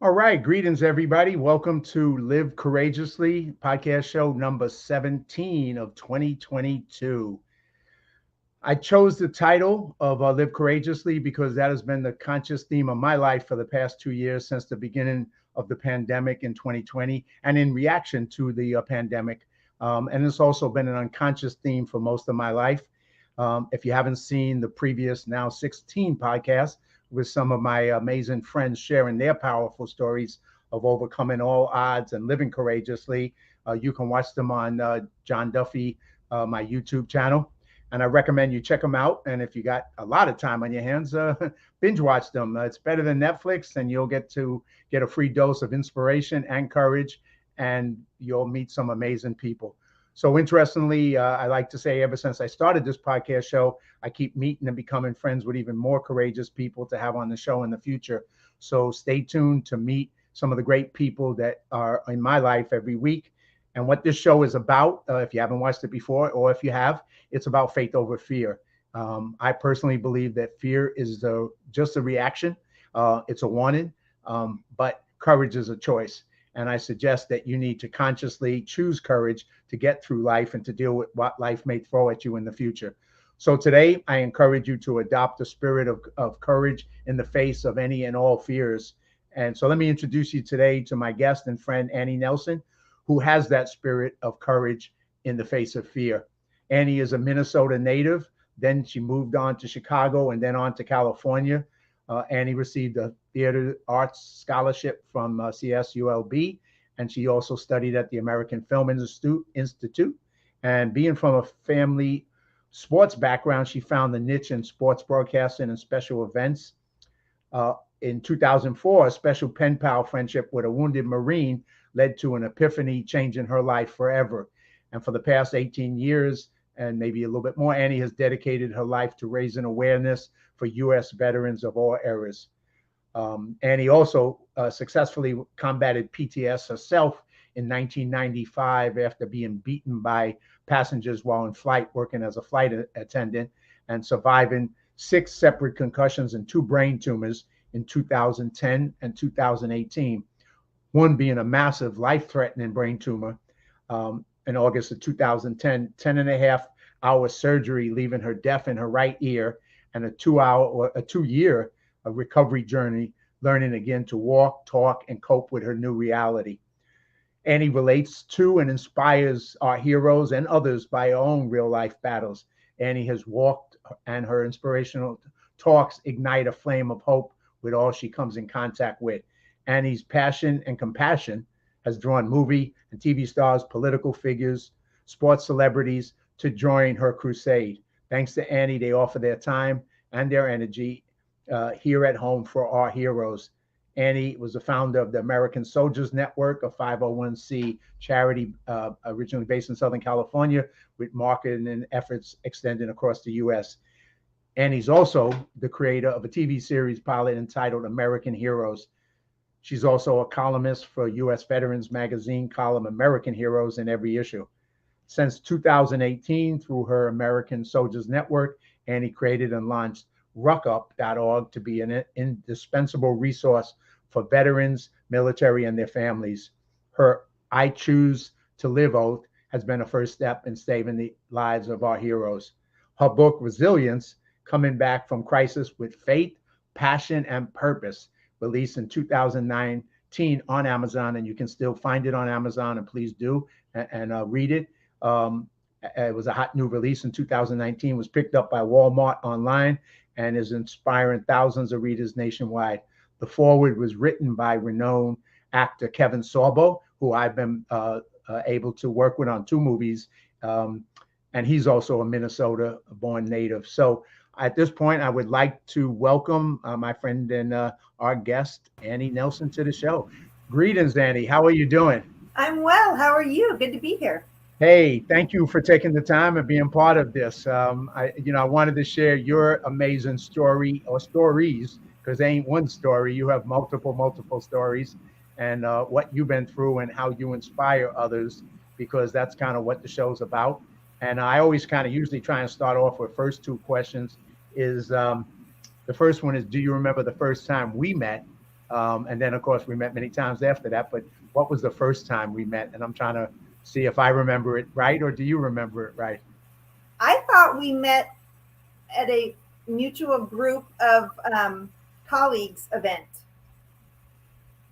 All right, greetings everybody. Welcome to Live Courageously, podcast show number 17 of 2022. I chose the title of Live Courageously because that has been the conscious theme of my life for the past 2 years since the beginning of the pandemic in 2020 and in reaction to the pandemic. And it's also been an unconscious theme for most of my life. If you haven't seen the previous now 16 podcasts with some of my amazing friends sharing their powerful stories of overcoming all odds and living courageously, you can watch them on John Duffy, my YouTube channel. And I recommend you check them out. And if you got a lot of time on your hands, binge watch them. It's better than Netflix, and you'll get a free dose of inspiration and courage, and you'll meet some amazing people. So interestingly, I like to say ever since I started this podcast show, I keep meeting and becoming friends with even more courageous people to have on the show in the future. So stay tuned to meet some of the great people that are in my life every week. And what this show is about, if you haven't watched it before, or if you have, it's about faith over fear. I personally believe that fear is just a reaction. It's a warning, but courage is a choice. And I suggest that you need to consciously choose courage to get through life and to deal with what life may throw at you in the future. So today, I encourage you to adopt a spirit of courage in the face of any and all fears. And so let me introduce you today to my guest and friend, Annie Nelson, who has that spirit of courage in the face of fear. Annie is a Minnesota native. Then she moved on to Chicago and then on to California. Annie received a theater arts scholarship from CSULB, and she also studied at the American Film Institute. And being from a family sports background, she found the niche in sports broadcasting and special events. In 2004, a special pen pal friendship with a wounded Marine led to an epiphany, changing her life forever. And for the past 18 years, and maybe a little bit more, Annie has dedicated her life to raising awareness for U.S. veterans of all eras. Annie also successfully combated PTS herself in 1995 after being beaten by passengers while in flight, working as a flight attendant, and surviving 6 separate concussions and 2 brain tumors in 2010 and 2018. One being a massive life-threatening brain tumor in August of 2010, 10 and a half hour surgery, leaving her deaf in her right ear, and a 2 year recovery journey, learning again to walk, talk, and cope with her new reality. Annie relates to and inspires our heroes and others by her own real life battles. Annie has walked, and her inspirational talks ignite a flame of hope with all she comes in contact with. Annie's passion and compassion has drawn movie and TV stars, political figures, sports celebrities to join her crusade. Thanks to Annie, they offer their time and their energy here at home for our heroes. Annie was the founder of the American Soldiers Network, a 501c charity originally based in Southern California, with marketing efforts extending across the U.S. Annie's also the creator of a TV series pilot entitled American Heroes. She's also a columnist for U.S. Veterans Magazine column American Heroes in every issue. Since 2018, through her American Soldiers Network, Annie created and launched ruckup.org to be an indispensable resource for veterans, military, and their families. Her I Choose to Live oath has been a first step in saving the lives of our heroes. Her book, Resilience, Coming Back from Crisis with Faith, Passion, and Purpose, released in 2019 on Amazon, and you can still find it on Amazon, and please do and read it. It was a hot new release in 2019, was picked up by Walmart online, and is inspiring thousands of readers nationwide. The foreword was written by renowned actor Kevin Sorbo, who I've been able to work with on 2 movies, and he's also a Minnesota-born native. So at this point, I would like to welcome my friend and our guest, Annie Nelson, to the show. Greetings, Annie. How are you doing? I'm well. How are you? Good to be here. Hey, thank you for taking the time and being part of this. I wanted to share your amazing story or stories, because there ain't one story. You have multiple stories, and what you've been through and how you inspire others, because that's kind of what the show's about. And I always kind of usually try and start off with first 2 questions. Is The first one is, do you remember the first time we met? And then, of course, we met many times after that. But what was the first time we met? And I'm trying to see if I remember it right, or do you remember it right? I thought we met at a mutual group of colleagues event.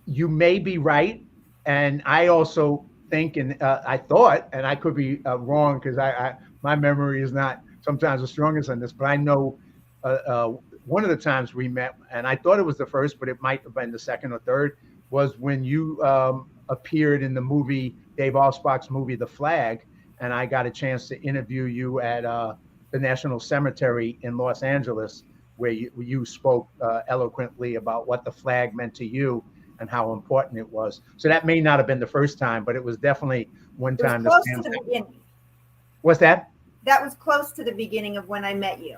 You may be right, and I also think, and I thought, and I could be wrong because my memory is not sometimes the strongest on this, but I know one of the times we met, and I thought it was the first, but it might have been the second or third, was when you appeared in the movie, Dave Allspark's movie, The Flag, and I got a chance to interview you at the National Cemetery in Los Angeles, where you spoke eloquently about what the flag meant to you and how important it was. So that may not have been the first time, but it was definitely one It was time. close to the beginning. What's that? That was close to the beginning of when I met you.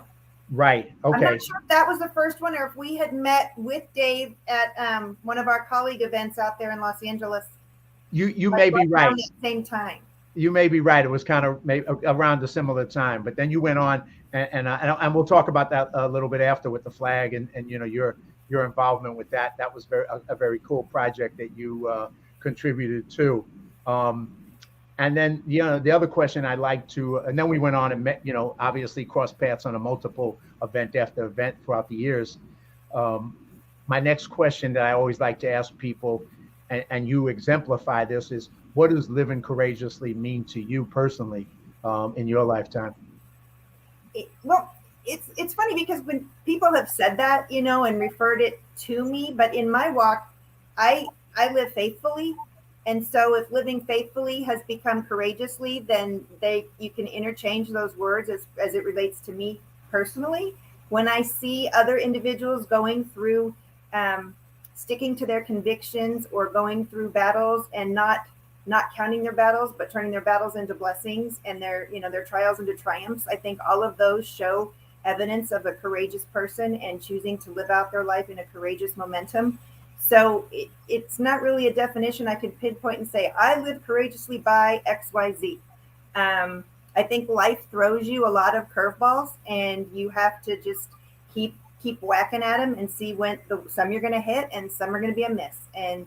Right. I'm Okay. not sure if that was the first one or if we had met with Dave at one of our colleague events out there in Los Angeles. You may be right. At the same time. You may be right. It was kind of maybe around a similar time, but then you went on, and we'll talk about that a little bit after with the flag and your involvement with that. That was a very cool project that you contributed to. And then the other question I'd like to, and then we went on and met, obviously crossed paths on a multiple event after event throughout the years. My next question that I always like to ask people, and you exemplify this, is what does living courageously mean to you personally in your lifetime? It's funny because when people have said that, and referred it to me, but in my walk, I live faithfully. And so if living faithfully has become courageously, then you can interchange those words as it relates to me personally. When I see other individuals going through sticking to their convictions or going through battles and not counting their battles, but turning their battles into blessings and their trials into triumphs, I think all of those show evidence of a courageous person and choosing to live out their life in a courageous momentum. So it's not really a definition I could pinpoint and say, I live courageously by XYZ. I think life throws you a lot of curveballs and you have to just keep whacking at them and see when some you're going to hit and some are going to be a miss. And,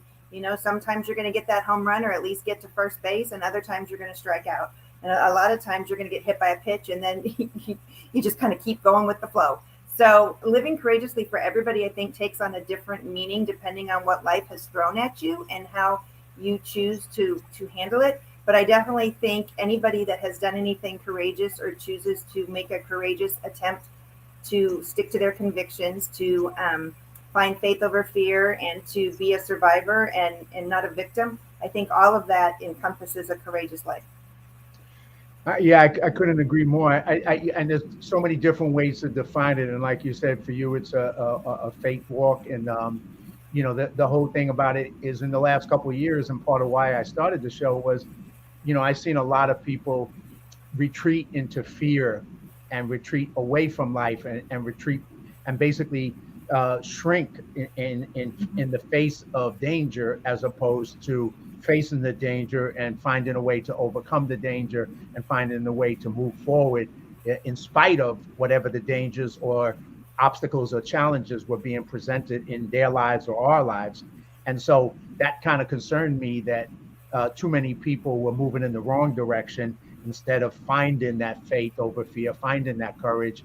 sometimes you're going to get that home run or at least get to first base, and other times you're going to strike out. And a lot of times you're going to get hit by a pitch and then you just kind of keep going with the flow. So living courageously for everybody, I think, takes on a different meaning depending on what life has thrown at you and how you choose to handle it. But I definitely think anybody that has done anything courageous or chooses to make a courageous attempt to stick to their convictions, to find faith over fear, and to be a survivor and not a victim, I think all of that encompasses a courageous life. Yeah, I couldn't agree more. And there's so many different ways to define it. And like you said, for you, it's a faith walk. And, the whole thing about it is in the last couple of years, and part of why I started the show was, I've seen a lot of people retreat into fear and retreat away from life and retreat and basically shrink in the face of danger, as opposed to facing the danger and finding a way to overcome the danger and finding a way to move forward in spite of whatever the dangers or obstacles or challenges were being presented in their lives or our lives. And so that kind of concerned me that too many people were moving in the wrong direction instead of finding that faith over fear, finding that courage,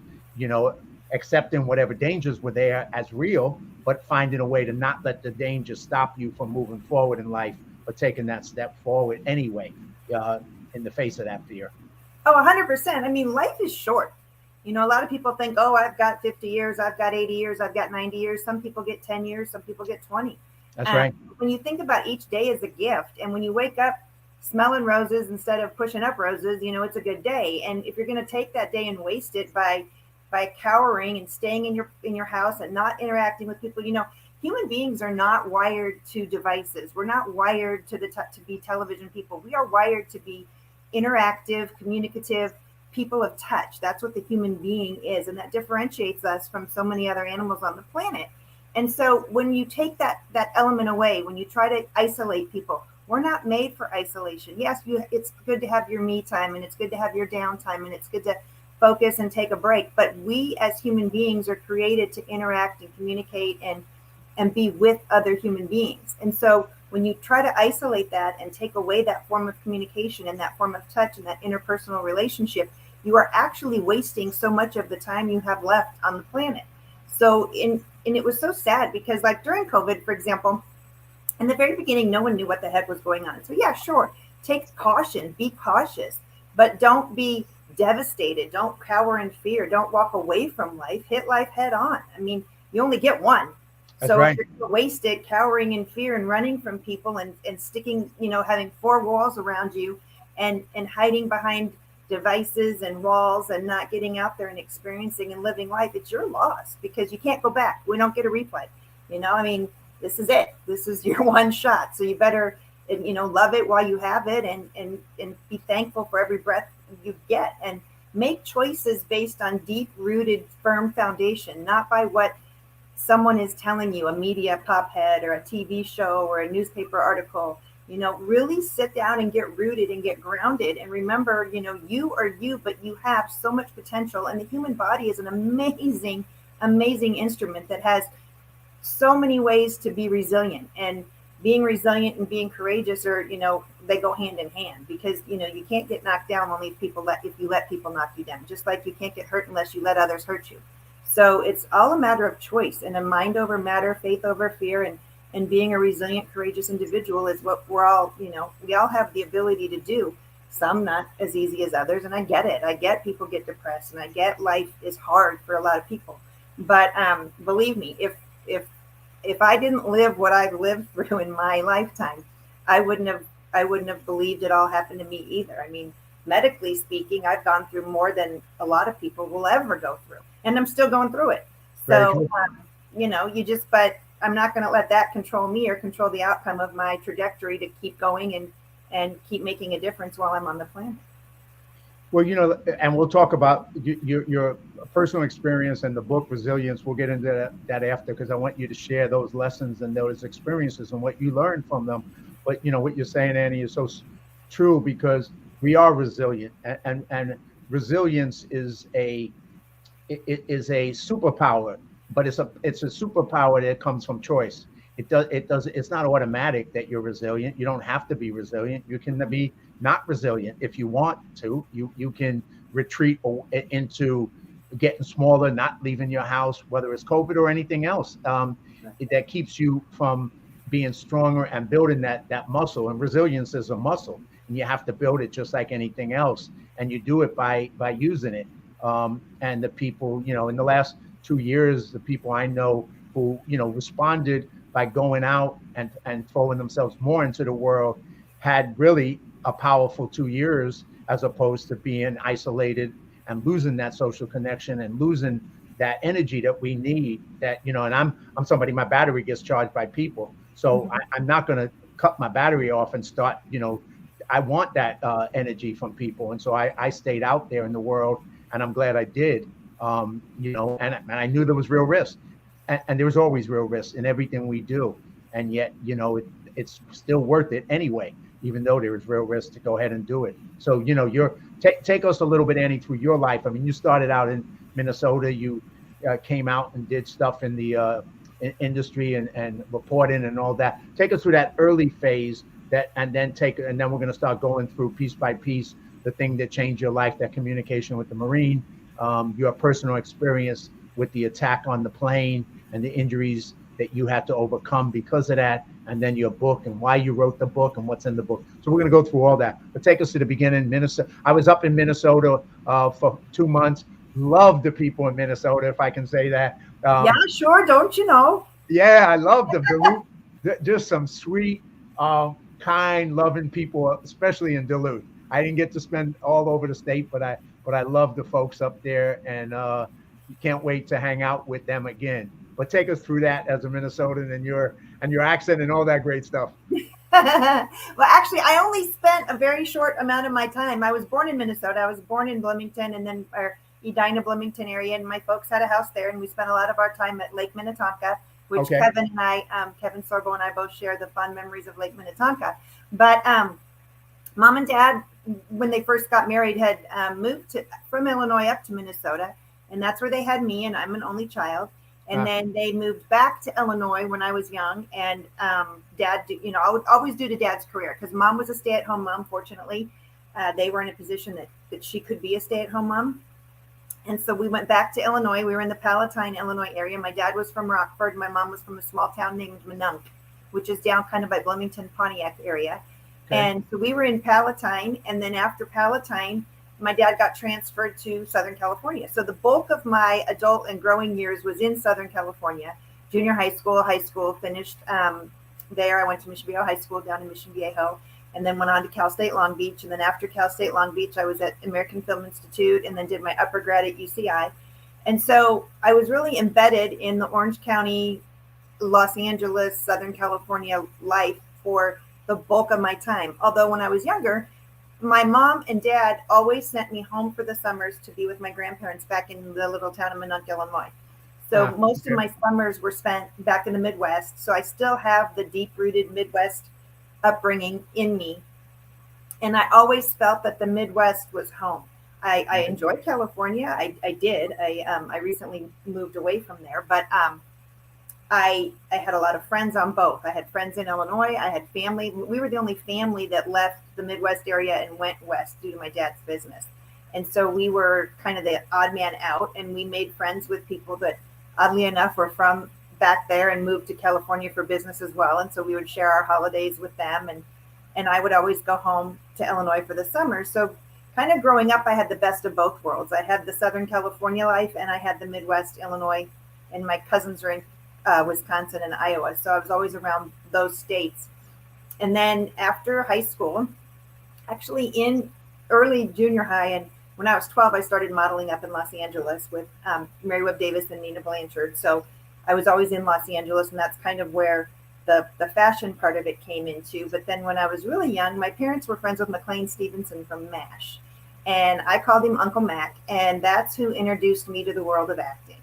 accepting whatever dangers were there as real, but finding a way to not let the danger stop you from moving forward in life, but taking that step forward anyway, in the face of that fear. Oh, 100%. I mean, life is short. A lot of people think, oh, I've got 50 years, I've got 80 years, I've got 90 years. Some people get 10 years, some people get 20. That's right. When you think about each day as a gift, and when you wake up smelling roses instead of pushing up roses, it's a good day. And if you're going to take that day and waste it by cowering and staying in your house and not interacting with people, human beings are not wired to devices. We're not wired to be television people. We are wired to be interactive, communicative people of touch. That's what the human being is, and that differentiates us from so many other animals on the planet. And so when you take that element away, when you try to isolate people, we're not made for isolation. Yes, it's good to have your me time, and it's good to have your downtime, and it's good to focus and take a break. But we as human beings are created to interact and communicate and and be with other human beings. And so when you try to isolate that and take away that form of communication and that form of touch and that interpersonal relationship, you are actually wasting so much of the time you have left on the planet. So and it was so sad because like during COVID, for example, in the very beginning, no one knew what the heck was going on. So yeah, sure, take caution, be cautious, but don't be devastated. Don't cower in fear. Don't walk away from life. Hit life head on. I mean, you only get one. That's So if right. you're going to waste it cowering in fear and running from people and sticking, having four walls around you and hiding behind devices and walls and not getting out there and experiencing and living life, it's your loss because you can't go back. We don't get a replay. I mean, this is it. This is your one shot. So you better, love it while you have it and be thankful for every breath you get and make choices based on deep rooted, firm foundation, not by what someone is telling you, a media pop head or a TV show or a newspaper article. Really sit down and get rooted and get grounded and remember, you are you, but you have so much potential. And the human body is an amazing, amazing instrument that has so many ways to be resilient, and being resilient and being courageous are, they go hand in hand because, you can't get knocked down only if you let people knock you down, just like you can't get hurt unless you let others hurt you. So it's all a matter of choice and a mind over matter, faith over fear, and being a resilient, courageous individual is what we're all, we all have the ability to do. Some not as easy as others, and I get it. I get people get depressed, and I get life is hard for a lot of people. But believe me, if if I didn't live what I've lived through in my lifetime, I wouldn't have believed it all happened to me either. I mean, medically speaking, I've gone through more than a lot of people will ever go through, and I'm still going through it. Very So, true. but I'm not going to let that control me or control the outcome of my trajectory to keep going and keep making a difference while I'm on the planet. Well, and we'll talk about your personal experience and the book Resilience. We'll get into that after because I want you to share those lessons and those experiences and what you learned from them. But what you're saying, Annie, is so true because we are resilient, and resilience is a superpower, but it's a superpower that comes from choice. It's not automatic that you're resilient. You don't have to be resilient. You can be not resilient if you want to. You can retreat into getting smaller, not leaving your house, whether it's COVID or anything else. That keeps you from being stronger and building that muscle. And resilience is a muscle, and you have to build it just like anything else. And you do it by using it. And the people, in the last 2 years, the people I know who, responded by going out and throwing themselves more into the world had really a powerful 2 years as opposed to being isolated and losing that social connection and losing that energy that we need and I'm somebody, my battery gets charged by people. So I'm not going to cut my battery off and start, I want that energy from people. And so I stayed out there in the world, and I'm glad I did. And I knew there was real risk, and there was always real risk in everything we do. And yet, it's still worth it anyway, even though there is real risk to go ahead and do it. So, take us a little bit, Annie, through your life. I mean, you started out in Minnesota. You came out and did stuff in the industry and reporting and all that. Take us through that early phase and then we're going to start going through piece by piece the thing that changed your life, that communication with the Marine, your personal experience with the attack on the plane and the injuries that you had to overcome because of that, and then your book and why you wrote the book and what's in the book. So we're going to go through all that. But take us to the beginning. Minnesota. I was up in Minnesota for 2 months. Love the people in Minnesota, if I can say that. Yeah, sure. Don't you know? Yeah, I love them. Duluth, just some sweet, kind, loving people, especially in Duluth. I didn't get to spend all over the state, but I love the folks up there, and you can't wait to hang out with them again. But take us through that as a Minnesotan and your accent and all that great stuff. Well, actually, I only spent a very short amount of my time. I was born in Minnesota. I was born in Bloomington and then Edina, Bloomington area, and my folks had a house there, and we spent a lot of our time at Lake Minnetonka, which Okay. Kevin Sorbo and I both share the fond memories of Lake Minnetonka. But mom and dad, when they first got married, had moved from Illinois up to Minnesota, and that's where they had me, and I'm an only child. And then they moved back to Illinois when I was young. And dad, I would always do to dad's career because mom was a stay-at-home mom. Fortunately, they were in a position that she could be a stay-at-home mom. And so we went back to Illinois. We were in the Palatine, Illinois area. My dad was from Rockford. My mom was from a small town named Minunk, which is down kind of by Bloomington, Pontiac area. Okay. And so we were in Palatine. And then after Palatine, my dad got transferred to Southern California. So the bulk of my adult and growing years was in Southern California. Junior high school, finished there. I went to Mission Viejo High School down in Mission Viejo, and then went on to Cal State Long Beach. And then after Cal State Long Beach, I was at American Film Institute and then did my upper grad at UCI. And so I was really embedded in the Orange County, Los Angeles, Southern California life for the bulk of my time. Although when I was younger, my mom and dad always sent me home for the summers to be with my grandparents back in the little town of Minunk, Illinois. So most of my summers were spent back in the Midwest. So I still have the deep-rooted Midwest upbringing in me. And I always felt that the Midwest was home. I enjoyed California. I did. I recently moved away from there, but I had a lot of friends on both. I had friends in Illinois. I had family. We were the only family that left the Midwest area and went west due to my dad's business. And so we were kind of the odd man out, and we made friends with people that, oddly enough, were from back there and moved to California for business as well. And so we would share our holidays with them, and I would always go home to Illinois for the summer. So kind of growing up, I had the best of both worlds. I had the Southern California life, and I had the Midwest, Illinois, and my cousins are in Wisconsin and Iowa. So I was always around those states. And then after high school, actually in early junior high, and when I was 12, I started modeling up in Los Angeles with Mary Webb Davis and Nina Blanchard. So I was always in Los Angeles, and that's kind of where the fashion part of it came into. But then when I was really young, my parents were friends with McLean Stevenson from MASH. And I called him Uncle Mac, and that's who introduced me to the world of acting.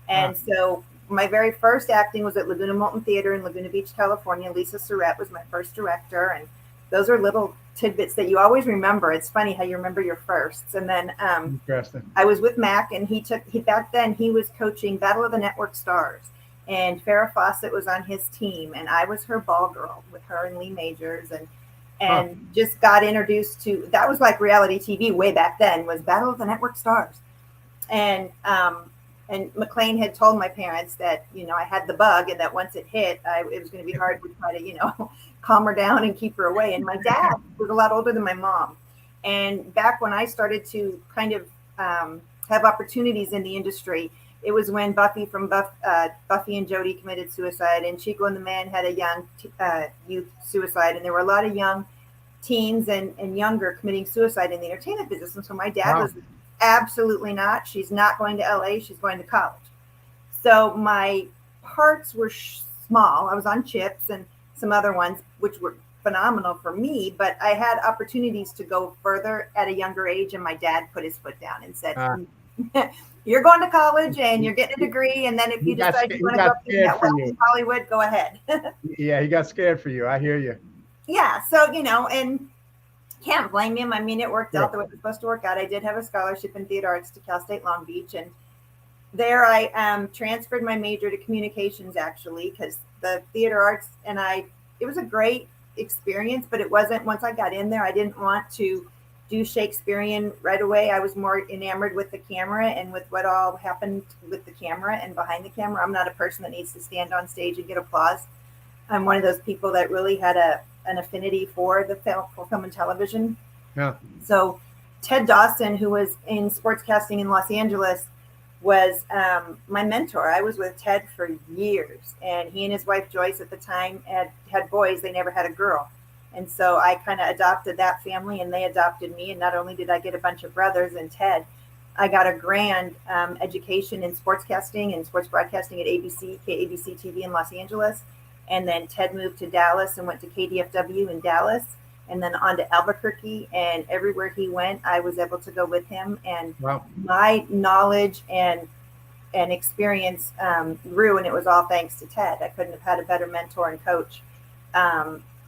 And so my very first acting was at Laguna Moulton Theater in Laguna Beach, California. Lisa Surratt was my first director. And those are little tidbits that you always remember. It's funny how you remember your firsts. And then I was with Mac, and back then he was coaching Battle of the Network Stars. And Farrah Fawcett was on his team, and I was her ball girl with her and Lee Majors, and just got introduced to, that was like reality TV way back then, was Battle of the Network Stars. And McLean had told my parents that, I had the bug, and that once it hit, it was going to be hard to try to, calm her down and keep her away. And my dad was a lot older than my mom. And back when I started to kind of have opportunities in the industry, it was when Buffy from Buffy and Jody committed suicide, and Chico and the Man had a young youth suicide. And there were a lot of young teens and younger committing suicide in the entertainment business. And so my dad was absolutely not. She's not going to LA. She's going to college. So my parts were small. I was on Chips and some other ones, which were phenomenal for me, but I had opportunities to go further at a younger age. And my dad put his foot down and said, you're going to college and you're getting a degree. And then if you decide you want to go that well in Hollywood, go ahead. Yeah, he got scared for you. I hear you. Yeah. So, and can't blame him. I mean, it worked out the way it was supposed to work out. I did have a scholarship in theater arts to Cal State Long Beach. And there I transferred my major to communications, actually, because the theater arts it was a great experience, but it wasn't, once I got in there, I didn't want to do Shakespearean right away. I was more enamored with the camera and with what all happened with the camera and behind the camera. I'm not a person that needs to stand on stage and get applause. I'm one of those people that really had an affinity for film and television. Yeah. So Ted Dawson, who was in sportscasting in Los Angeles, was my mentor. I was with Ted for years, and he and his wife Joyce at the time had boys. They never had a girl. And so I kind of adopted that family, and they adopted me. And not only did I get a bunch of brothers and Ted, I got a grand education in sportscasting and sports broadcasting at ABC, KABC TV in Los Angeles. And then Ted moved to Dallas and went to KDFW in Dallas, and then on to Albuquerque. And everywhere he went, I was able to go with him. And my knowledge and experience grew, and it was all thanks to Ted. I couldn't have had a better mentor and coach.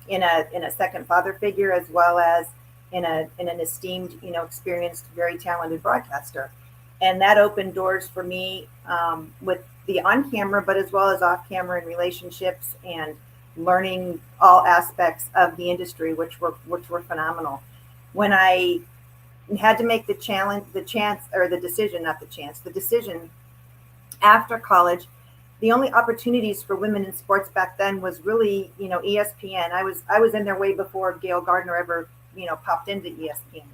In a second father figure, as well as in an esteemed, experienced, very talented broadcaster. And that opened doors for me with the on camera, but as well as off camera and relationships and learning all aspects of the industry, which were phenomenal. When I had to make the challenge, the chance, or the decision, not the chance, the decision after college, the only opportunities for women in sports back then was really, ESPN. I was in there way before Gail Gardner ever, popped into ESPN.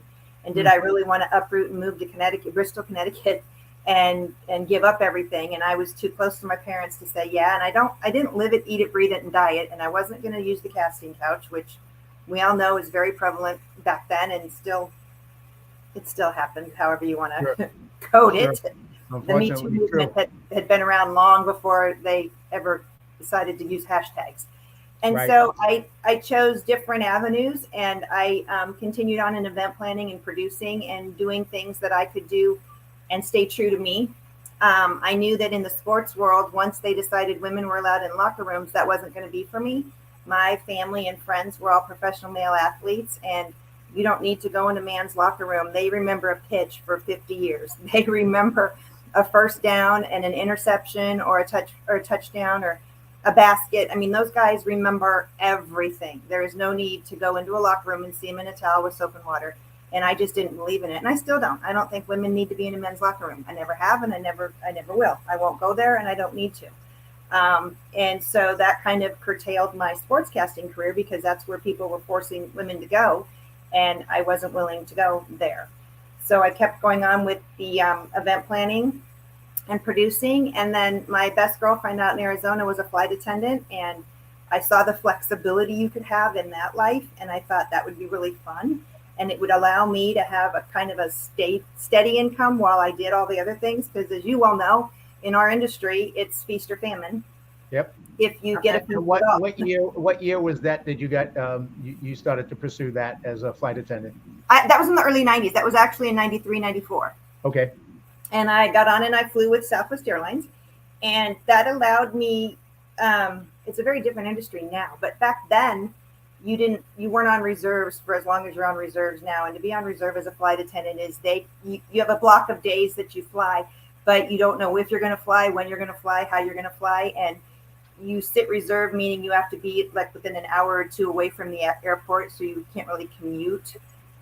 And did I really want to uproot and move to Connecticut, Bristol, Connecticut, and give up everything? And I was too close to my parents to say yeah. And I didn't live it, eat it, breathe it, and die it. And I wasn't going to use the casting couch, which we all know is very prevalent back then, and it still happens, however you want to Sure. code Sure. it. The Me Too movement had been around long before they ever decided to use hashtags. And Right. so I chose different avenues, and I continued on in event planning and producing and doing things that I could do and stay true to me. I knew that in the sports world, once they decided women were allowed in locker rooms, that wasn't going to be for me. My family and friends were all professional male athletes, and you don't need to go in a man's locker room. They remember a pitch for 50 years. They remember a first down and an interception or a touchdown or a basket. I mean, those guys remember everything. There is no need to go into a locker room and see them in a towel with soap and water. And I just didn't believe in it. And I still don't. I don't think women need to be in a men's locker room. I never have, and I never will. I won't go there, and I don't need to. And so that kind of curtailed my sportscasting career, because that's where people were forcing women to go, and I wasn't willing to go there. So I kept going on with the event planning and producing. And then my best girlfriend out in Arizona was a flight attendant, and I saw the flexibility you could have in that life, and I thought that would be really fun, and it would allow me to have a kind of a steady income while I did all the other things, because as you well know, in our industry, it's feast or famine. Yep. If you get a few what year was that you got you started to pursue that as a flight attendant? That was in the early 90s. That was actually in 93, 94. Okay. And I got on and I flew with Southwest Airlines, and that allowed me, it's a very different industry now, but back then you weren't on reserves for as long as you're on reserves now. And to be on reserve as a flight attendant is you have a block of days that you fly, but you don't know if you're going to fly, when you're going to fly, how you're going to fly. And you sit reserve, meaning you have to be like within an hour or two away from the airport, so you can't really commute.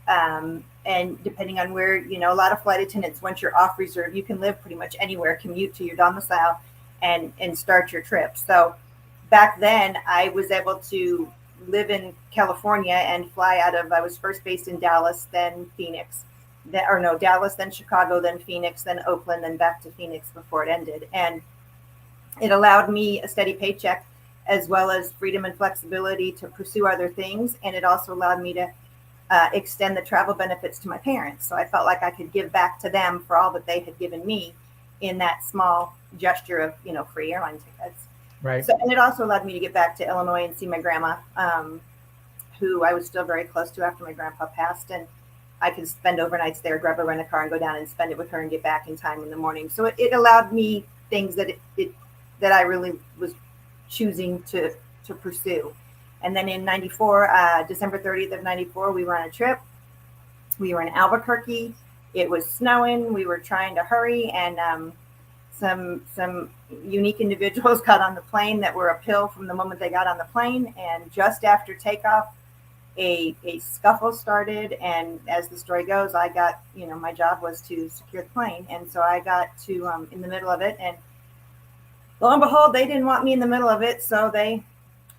And depending on where, a lot of flight attendants, once you're off reserve, you can live pretty much anywhere, commute to your domicile and start your trip. So back then I was able to live in California and fly I was first based in Dallas, then Phoenix, Dallas, then Chicago, then Phoenix, then Oakland, then back to Phoenix before it ended. And it allowed me a steady paycheck, as well as freedom and flexibility to pursue other things. And it also allowed me to extend the travel benefits to my parents. So I felt like I could give back to them for all that they had given me in that small gesture of, free airline tickets. Right. So, and it also allowed me to get back to Illinois and see my grandma, who I was still very close to after my grandpa passed. And I could spend overnights there, grab a rent a car and go down and spend it with her and get back in time in the morning. So it allowed me things that that I really was choosing to pursue. And then in 94, December 30th of 94, we were on a trip. We were in Albuquerque. It was snowing. We were trying to hurry, and some unique individuals got on the plane that were a pill from the moment they got on the plane. And just after takeoff, a scuffle started. And as the story goes, I got, my job was to secure the plane. And so I got to in the middle of it, and lo and behold, they didn't want me in the middle of it. So they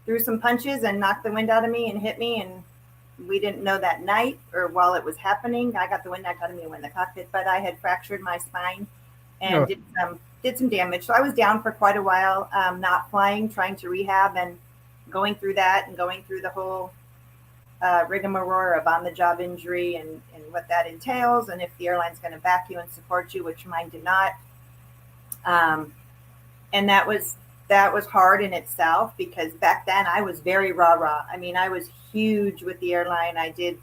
threw some punches and knocked the wind out of me and hit me. And we didn't know that night or while it was happening. I got the wind knocked out of me in the cockpit, but I had fractured my spine and did some damage. So I was down for quite a while, not flying, trying to rehab and going through that and going through the whole rigmarole of on-the-job injury and what that entails, and if the airline's going to back you and support you, which mine did not. And that was hard in itself, because back then I was very rah-rah. I mean, I was huge with the airline. I did,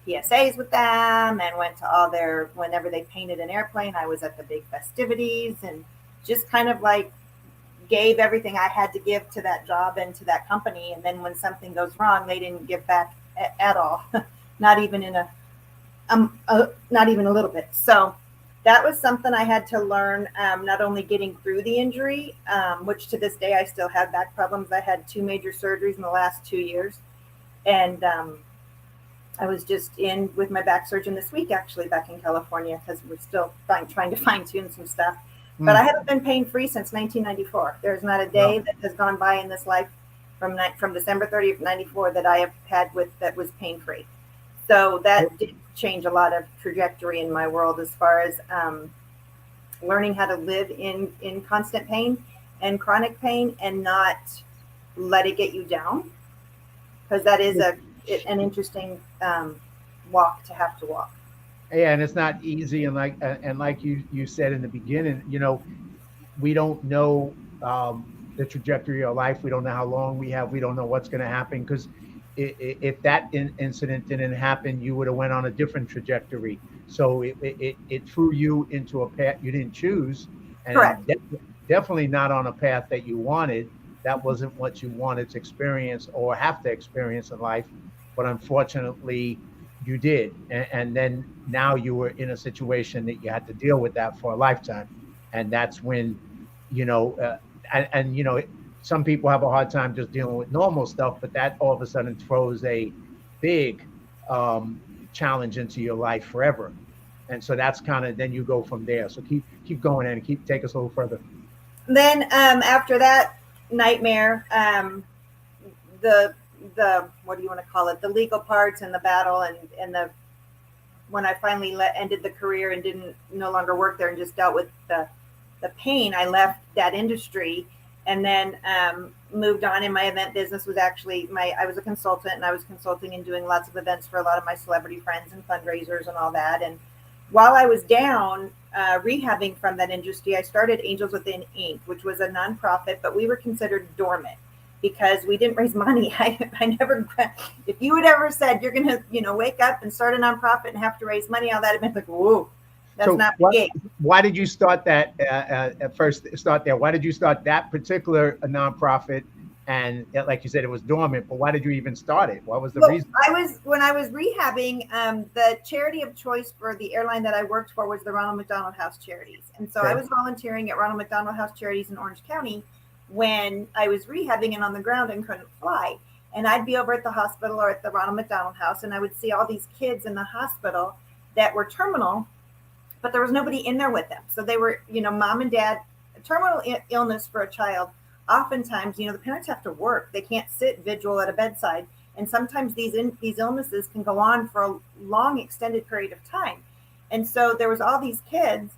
PSAs with them and went to all their, whenever they painted an airplane, I was at the big festivities and just kind of like gave everything I had to give to that job and to that company. And then when something goes wrong, they didn't give back at all, not even in not even a little bit. So that was something I had to learn, not only getting through the injury, which to this day I still have back problems. I had two major surgeries in the last 2 years. And I was just in with my back surgeon this week, actually, back in California, because we're still trying to fine tune some stuff. But I haven't been pain free since 1994. There's not a day that has gone by in this life from December 30th, 94 that I have had that was pain free. So that did change a lot of trajectory in my world as far as learning how to live in constant pain and chronic pain and not let it get you down, because that is an interesting walk to have to walk. Yeah, and it's not easy. And like you said in the beginning, we don't know the trajectory of life. We don't know how long we have. We don't know what's going to happen, because if that incident didn't happen, you would have went on a different trajectory. So it threw you into a path you didn't choose, Correct. and definitely not on a path that you wanted. That wasn't what you wanted to experience or have to experience in life, but unfortunately you did. And then now you were in a situation that you had to deal with that for a lifetime. And that's when, you know, some people have a hard time just dealing with normal stuff, but that all of a sudden throws a big challenge into your life forever. And so that's kind of, then you go from there. So keep going and take us a little further. Then after that nightmare, the what do you want to call it? The legal parts and the battle and the when I finally ended the career and didn't no longer work there and just dealt with the pain, I left that industry and then moved on. In my event business was actually I was a consultant, and I was consulting and doing lots of events for a lot of my celebrity friends and fundraisers and all that. And while I was down rehabbing from that industry, I started Angels Within Inc., which was a nonprofit, but we were considered dormant because we didn't raise money. I never, if you had ever said you're going to, wake up and start a nonprofit and have to raise money, all that, I'd been like, whoa, that's not the gig. Why did you start that at first? Start there. Why did you start that particular nonprofit? And like you said, it was dormant, but why did you even start it? What was the reason? When I was rehabbing, the charity of choice for the airline that I worked for was the Ronald McDonald House Charities. And so I was volunteering at Ronald McDonald House Charities in Orange County when I was rehabbing and on the ground and couldn't fly. And I'd be over at the hospital or at the Ronald McDonald House, and I would see all these kids in the hospital that were terminal, but there was nobody in there with them. So they were, mom and dad, terminal illness for a child. Oftentimes, the parents have to work. They can't sit vigil at a bedside. And sometimes these illnesses can go on for a long, extended period of time. And so there was all these kids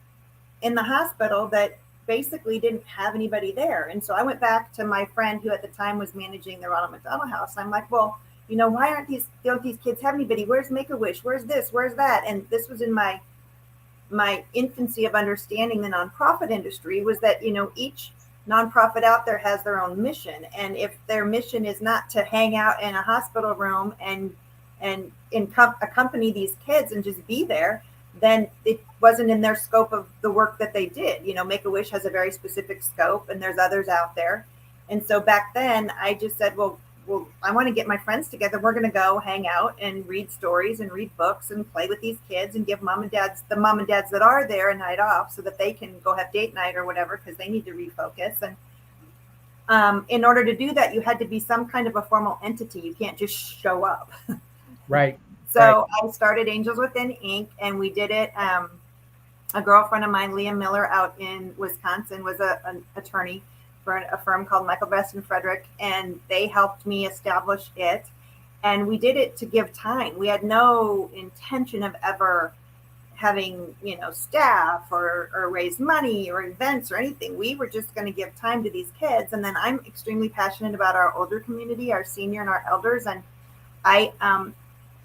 in the hospital that basically didn't have anybody there. And so I went back to my friend who at the time was managing the Ronald McDonald House. I'm like, well, why don't these kids have anybody? Where's Make-A-Wish? Where's this? Where's that? And this was in my infancy of understanding the nonprofit industry, was that, each nonprofit out there has their own mission. And if their mission is not to hang out in a hospital room and accompany these kids and just be there, then it wasn't in their scope of the work that they did. Make-A-Wish has a very specific scope, and there's others out there. And so back then I just said, well, I want to get my friends together. We're going to go hang out and read stories and read books and play with these kids and give the mom and dads that are there a night off so that they can go have date night or whatever, because they need to refocus. And in order to do that, you had to be some kind of a formal entity. You can't just show up. Right. So I started Angels Within Inc., and we did it. A girlfriend of mine, Leah Miller, out in Wisconsin, was an attorney for a firm called Michael Best and Frederick, and they helped me establish it. And we did it to give time. We had no intention of ever having, staff or raise money or events or anything. We were just going to give time to these kids. And then I'm extremely passionate about our older community, our senior and our elders. And I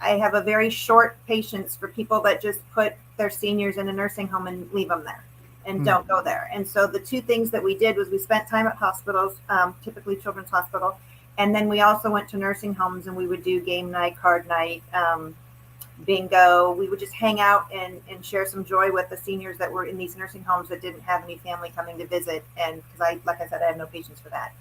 have a very short patience for people that just put their seniors in a nursing home and leave them there and don't go there. And so the two things that we did was we spent time at hospitals, typically Children's Hospital. And then we also went to nursing homes, and we would do game night, card night, bingo. We would just hang out and share some joy with the seniors that were in these nursing homes that didn't have any family coming to visit. And because like I said, I have no patience for that.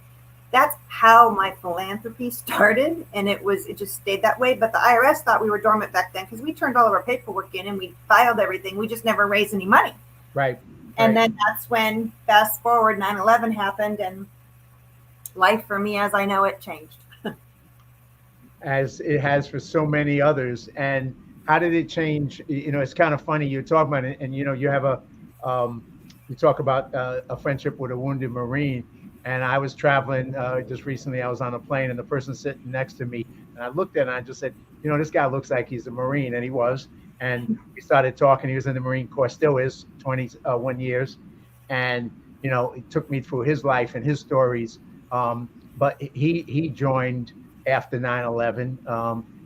That's how my philanthropy started, and it just stayed that way. But the IRS thought we were dormant back then because we turned all of our paperwork in and we filed everything. We just never raised any money. Right. And Right. then that's when, fast forward, 9/11 happened, and life for me as I know it changed. As it has for so many others. And how did it change? It's kind of funny you're talking about it, and you have um, you talk about a friendship with a wounded Marine. And I was traveling just recently. I was on a plane, and the person sitting next to me, and I looked at him and I just said, this guy looks like he's a Marine, and he was. And we started talking. He was in the Marine Corps, still is, 21 years, and he took me through his life and his stories. But he joined after 9/11,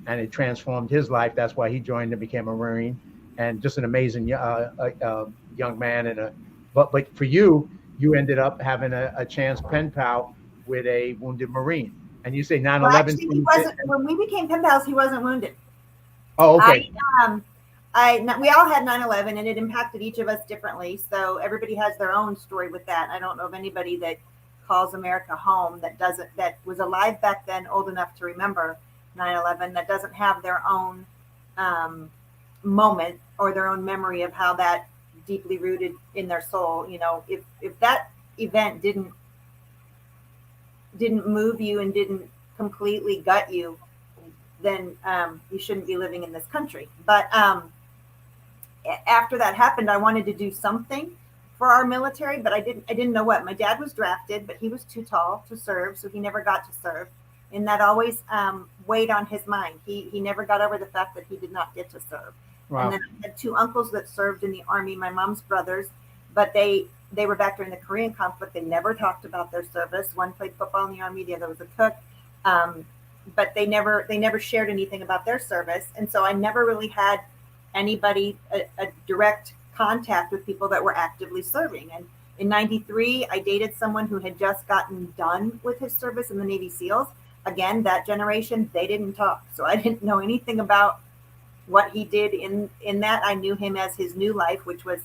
and it transformed his life. That's why he joined and became a Marine, and just an amazing young man. But for you, you ended up having a chance pen pal with a wounded Marine, and you say Well, 9/11 actually, he changed it. wasn't. When we became pen pals, he wasn't wounded. Oh, I, okay, um, we all had 9/11, and it impacted each of us differently. So everybody has their own story with that. I don't know of anybody that calls America home that was alive back then, old enough to remember 9/11, that doesn't have their own um, moment or their own memory of how that deeply rooted in their soul. If that event didn't move you and didn't completely gut you, then you shouldn't be living in this country. But after that happened, I wanted to do something for our military, but I didn't know what. My dad was drafted, but he was too tall to serve, so he never got to serve, and that always weighed on his mind. He never got over the fact that he did not get to serve. And wow, then I had two uncles that served in the Army, my mom's brothers, but they were back during the Korean conflict. They never talked about their service. One played football in the Army, the other was a cook. Um, but they never shared anything about their service, and so I never really had anybody a direct contact with people that were actively serving. And in 93, I dated someone who had just gotten done with his service in the Navy SEALs. Again, that generation, they didn't talk, so I didn't know anything about what he did in that. I knew him as his new life, which was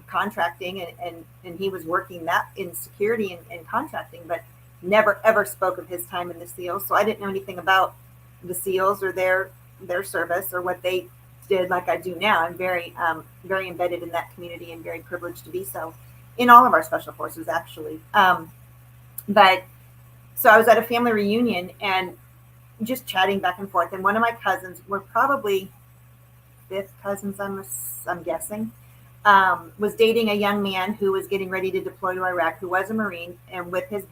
contracting, and he was working that in security and contracting, but never ever spoke of his time in the SEALs. So I didn't know anything about the SEALs or their service or what they did like I do now. I'm very embedded in that community and very privileged to be so in all of our special forces, actually. But so I was at a family reunion and just chatting back and forth, and one of my cousins, were probably fifth cousins, I'm guessing, was dating a young man who was getting ready to deploy to Iraq, who was a Marine, and with his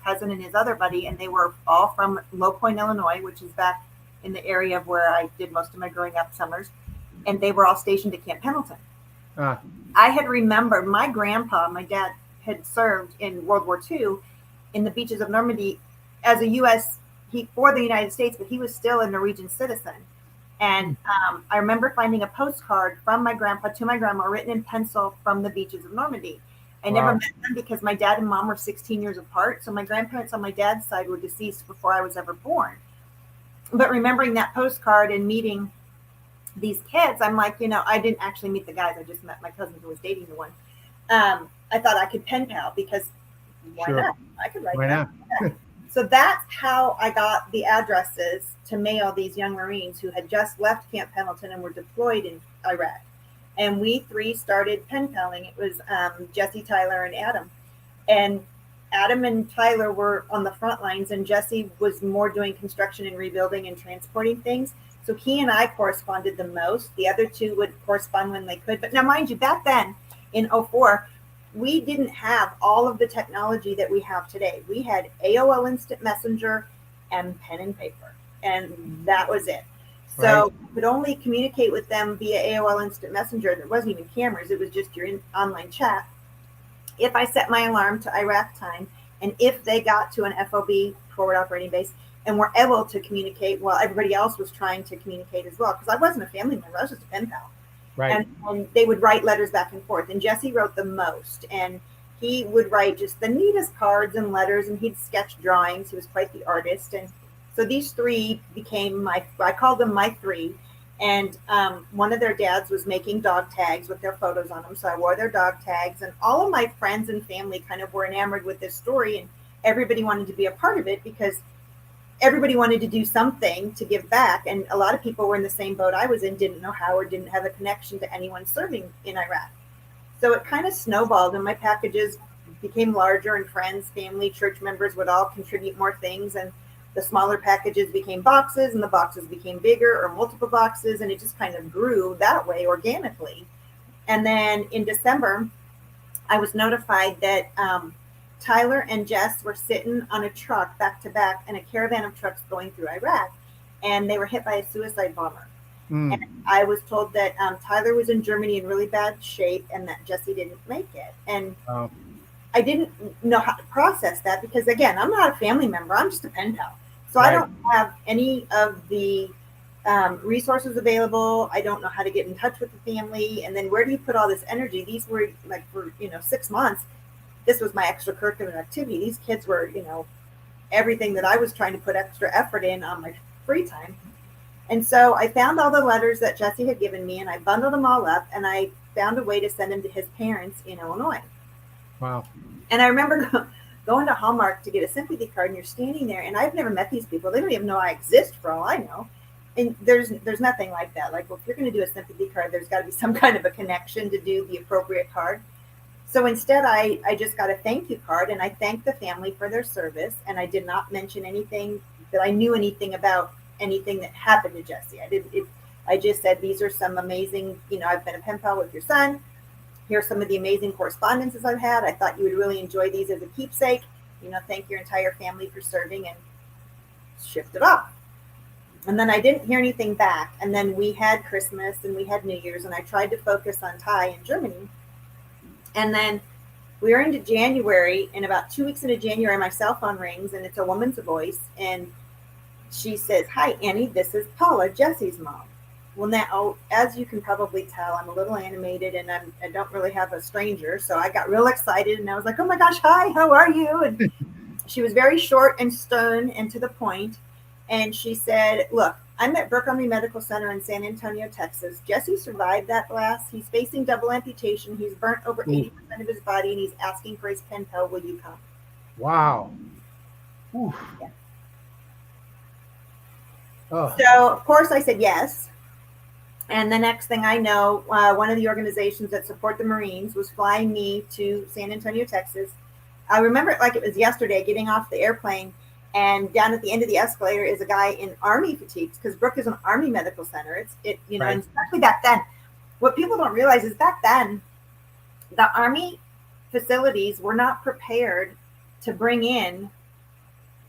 cousin and his other buddy, and they were all from Low Point, Illinois, which is back in the area of where I did most of my growing up summers, and they were all stationed at Camp Pendleton. ah, I had remembered my dad had served in World War II in the beaches of Normandy as a U.S. For the United States, but he was still a Norwegian citizen. And I remember finding a postcard from my grandpa to my grandma written in pencil from the beaches of Normandy. I never wow, met them because my dad and mom were 16 years apart. So my grandparents on my dad's side were deceased before I was ever born. But remembering that postcard and meeting these kids, I'm like, I didn't actually meet the guys. I just met my cousin who was dating the one. I thought I could pen pal because why sure, not? I could write why that. not? So that's how I got the addresses to mail these young Marines who had just left Camp Pendleton and were deployed in Iraq. And we three started pen paling. It was Jesse, Tyler, and Adam. And Adam and Tyler were on the front lines, and Jesse was more doing construction and rebuilding and transporting things. So he and I corresponded the most. The other two would correspond when they could. But now, mind you, back then in '04, we didn't have all of the technology that we have today. We had AOL Instant Messenger and pen and paper, and that was it. Right, So you could only communicate with them via AOL Instant Messenger. There wasn't even cameras. It was just your online chat. If I set my alarm to Iraq time, and if they got to an FOB, forward operating base, and were able to communicate while everybody else was trying to communicate as well, because I wasn't a family member, I was just a pen pal. right, And they would write letters back and forth. And Jesse wrote the most. And he would write just the neatest cards and letters, and he'd sketch drawings. He was quite the artist. And so these three became I called them my three. And one of their dads was making dog tags with their photos on them. So I wore their dog tags. And all of my friends and family kind of were enamored with this story. And everybody wanted to be a part of it because everybody wanted to do something to give back. And a lot of people were in the same boat I was in, didn't know how or didn't have a connection to anyone serving in Iraq. So it kind of snowballed, and my packages became larger, and friends, family, church members would all contribute more things. And the smaller packages became boxes, and the boxes became bigger or multiple boxes. And it just kind of grew that way organically. And then in December, I was notified that Tyler and Jess were sitting on a truck back to back in a caravan of trucks going through Iraq, and they were hit by a suicide bomber. And I was told that Tyler was in Germany in really bad shape and that Jesse didn't make it. And Oh, I didn't know how to process that because, again, I'm not a family member. I'm just a pen pal. So I right. don't have any of the resources available. I don't know how to get in touch with the family. And then where do you put all this energy? These were like for, 6 months. This was my extracurricular activity. These kids were, everything that I was trying to put extra effort in on my free time. And so I found all the letters that Jesse had given me and I bundled them all up and I found a way to send them to his parents in Illinois. Wow. And I remember going to Hallmark to get a sympathy card and you're standing there and I've never met these people. They don't even know I exist for all I know. And there's nothing like that. Like, well, if you're going to do a sympathy card, there's got to be some kind of a connection to do the appropriate card. So instead, I just got a thank you card and I thanked the family for their service. And I did not mention anything that I knew anything about anything that happened to Jesse. I just said, these are some amazing, I've been a pen pal with your son. Here's some of the amazing correspondences I've had. I thought you would really enjoy these as a keepsake. Thank your entire family for serving and shift it off. And then I didn't hear anything back. And then we had Christmas and we had New Year's and I tried to focus on Ty in Germany. And then we were into January, and about 2 weeks into January, my cell phone rings, and it's a woman's voice, and she says, "Hi, Annie, this is Paula, Jesse's mom." Well, now, as you can probably tell, I'm a little animated, and I don't really have a stranger, so I got real excited, and I was like, "Oh my gosh, hi, how are you?" And she was very short and stern and to the point, and she said, "Look, I'm at Brooke Army Medical Center in San Antonio, Texas. Jesse survived that blast. He's facing double amputation. He's burnt over 80% of his body, and he's asking for his pen pal. Will you come?" Wow. Oof. Yeah. Oh, So, of course, I said yes. And the next thing I know, one of the organizations that support the Marines was flying me to San Antonio, Texas. I remember it like it was yesterday, getting off the airplane, and down at the end of the escalator is a guy in Army fatigues because Brooke is an Army medical center. right. And especially back then, what people don't realize is back then, the Army facilities were not prepared to bring in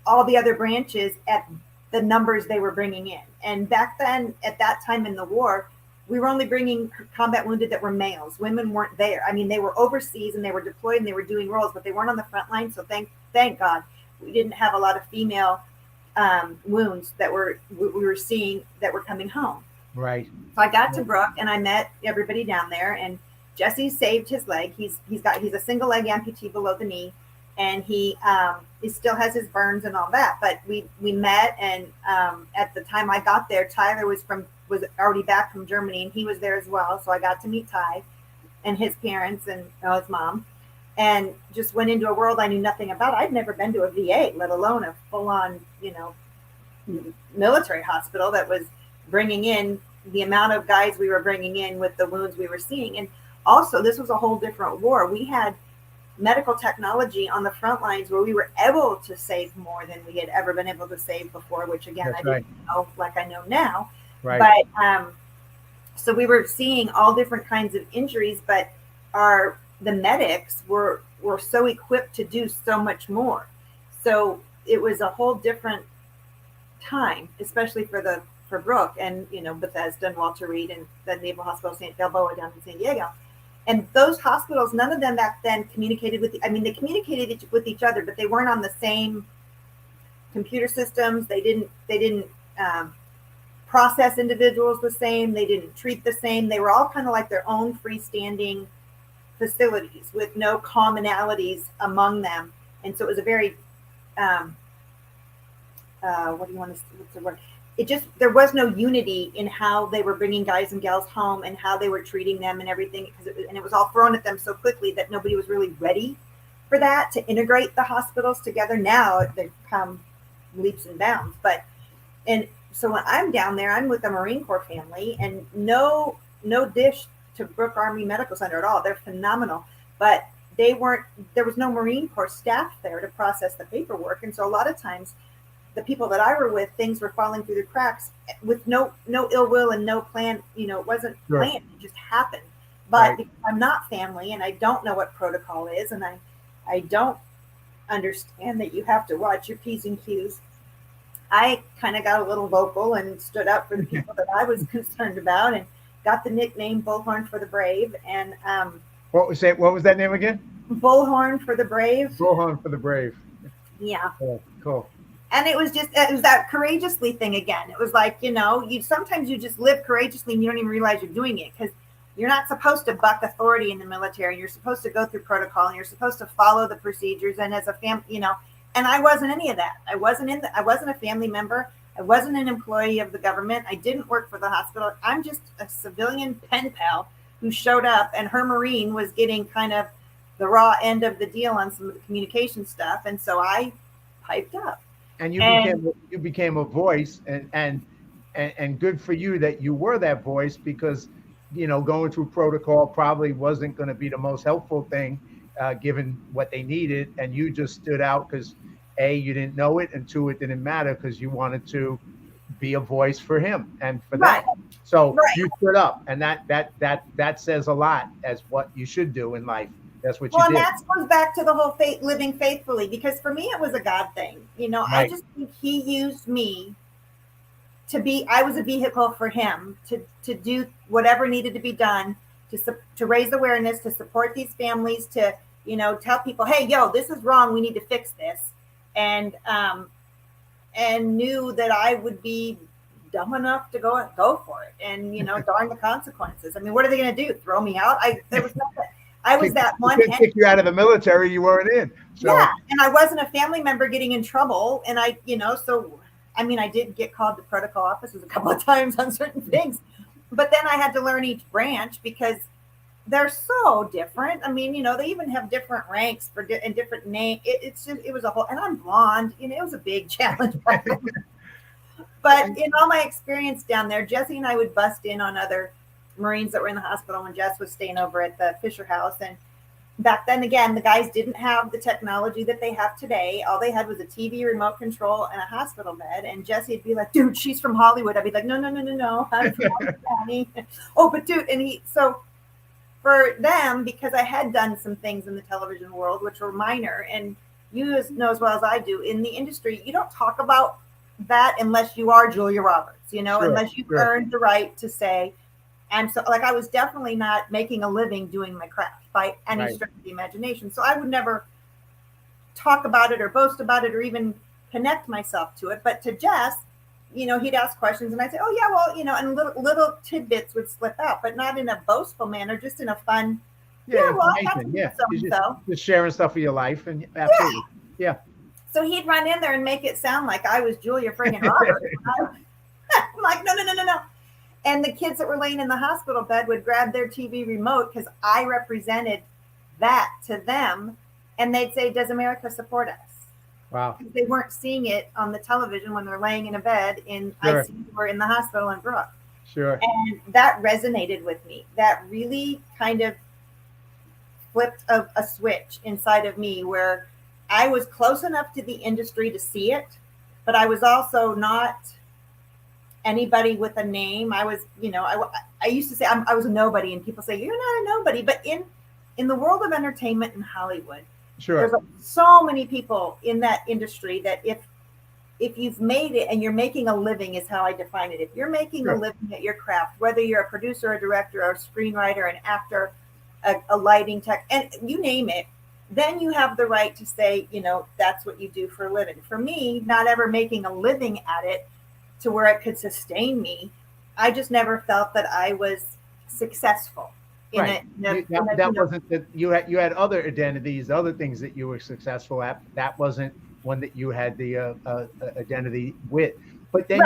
all the other branches at the numbers they were bringing in. And back then, at that time in the war, we were only bringing combat wounded that were males. Women weren't there. I mean, they were overseas and they were deployed and they were doing roles, but they weren't on the front line. So thank God we didn't have a lot of female wounds that we were seeing that were coming home. Right. So I got to Brooke and I met everybody down there. And Jesse saved his leg. He's a single leg amputee below the knee, and he still has his burns and all that. But we met, and at the time I got there, Tyler was already back from Germany, and he was there as well. So I got to meet Ty and his parents and his mom, and just went into a world I knew nothing about. I'd never been to a VA, let alone a full-on, military hospital that was bringing in the amount of guys we were bringing in with the wounds we were seeing. And also, this was a whole different war. We had medical technology on the front lines where we were able to save more than we had ever been able to save before, which again, That's I didn't know like I know now. Right. But so we were seeing all different kinds of injuries, but the medics were so equipped to do so much more. So it was a whole different time, especially for Brooke and Bethesda and Walter Reed and the Naval Hospital St. Balboa down in San Diego. And those hospitals, none of them back then communicated they communicated with each other, but they weren't on the same computer systems. They didn't process individuals the same. They didn't treat the same. They were all kind of like their own freestanding facilities with no commonalities among them. And so it was a very, what's the word? There was no unity in how they were bringing guys and gals home and how they were treating them and everything, and it was all thrown at them so quickly that nobody was really ready for that, to integrate the hospitals together. Now they've come leaps and bounds. And so when I'm down there, I'm with a Marine Corps family, and no dish to Brooke Army Medical Center at all. They're phenomenal, but they weren't. There was no Marine Corps staff there to process the paperwork, and so a lot of times, the people that I were with, things were falling through the cracks with no ill will and no plan. It wasn't Sure. planned; it just happened. But Right. because I'm not family, and I don't know what protocol is, and I don't understand that you have to watch your P's and Q's. I kind of got a little vocal and stood up for the people that I was concerned about, and got the nickname Bullhorn for the Brave. And What was that name again? Bullhorn for the Brave. Bullhorn for the Brave. Yeah. Cool. Cool. And it was that courageously thing again. It was like, you sometimes you just live courageously and you don't even realize you're doing it, because you're not supposed to buck authority in the military. You're supposed to go through protocol, and you're supposed to follow the procedures. And as a and I wasn't any of that. I wasn't a family member. I wasn't an employee of the government. I didn't work for the hospital. I'm just a civilian pen pal who showed up, and her Marine was getting kind of the raw end of the deal on some of the communication stuff. And so I piped up. And you became a voice, and good for you that you were that voice, because going through protocol probably wasn't going to be the most helpful thing, given what they needed, and you just stood out because A, you didn't know it, and two, it didn't matter because you wanted to be a voice for him and for Right. them. So Right. you stood up, and that says a lot as what you should do in life. That's what Well, you and did. that goes back to the whole living faithfully, because for me it was a God thing. I Right. just think He used me I was a vehicle for Him to do whatever needed to be done to raise awareness, to support these families, to tell people, hey, yo, this is wrong, we need to fix this, and knew that I would be dumb enough to go for it, and darn the consequences. I mean, what are they going to do? Throw me out? There was nothing. I was that one. Kick you out of the military, you weren't in. So. Yeah, and I wasn't a family member getting in trouble, and so I mean, I did get called to protocol offices a couple of times on certain things, but then I had to learn each branch because they're so different. I mean, they even have different ranks and different names. It was a whole, and I'm blonde. It was a big challenge. But in all my experience down there, Jesse and I would bust in on other Marines that were in the hospital when Jess was staying over at the Fisher House. And back then, again, the guys didn't have the technology that they have today. All they had was a TV remote control and a hospital bed. And Jesse would be like, dude, she's from Hollywood. I'd be like, no. I'm from County. Oh, but dude, so for them, because I had done some things in the television world, which were minor, and you know as well as I do, in the industry, you don't talk about that unless you are Julia Roberts, Sure, unless you've earned the right to say, I was definitely not making a living doing my craft by any stretch of the imagination. So I would never talk about it or boast about it or even connect myself to it. But to Jess, he'd ask questions and I'd say, oh yeah, well, and little tidbits would slip out, but not in a boastful manner, just in a fun, just sharing stuff of your life. And absolutely. Yeah. So he'd run in there and make it sound like I was Julia friggin' Roberts. I'm like, no. And the kids that were laying in the hospital bed would grab their TV remote because I represented that to them. And they'd say, does America support us? Wow. They weren't seeing it on the television when they're laying in a bed in ICU or in the hospital in Brooke. Sure. And that resonated with me. That really kind of flipped a switch inside of me where I was close enough to the industry to see it, but I was also not anybody with a name. I was, I used to say I was a nobody, and people say, you're not a nobody. But in the world of entertainment in Hollywood, there's so many people in that industry that if you've made it and you're making a living is how I define it. If you're making a living at your craft, whether you're a producer, a director, or a screenwriter, an actor, a lighting tech, and you name it, then you have the right to say, that's what you do for a living. For me, not ever making a living at it to where it could sustain me, I just never felt that I was successful. Wasn't that you had other identities, other ththings that you were successful at. That wasn't one that you had the identity with. But then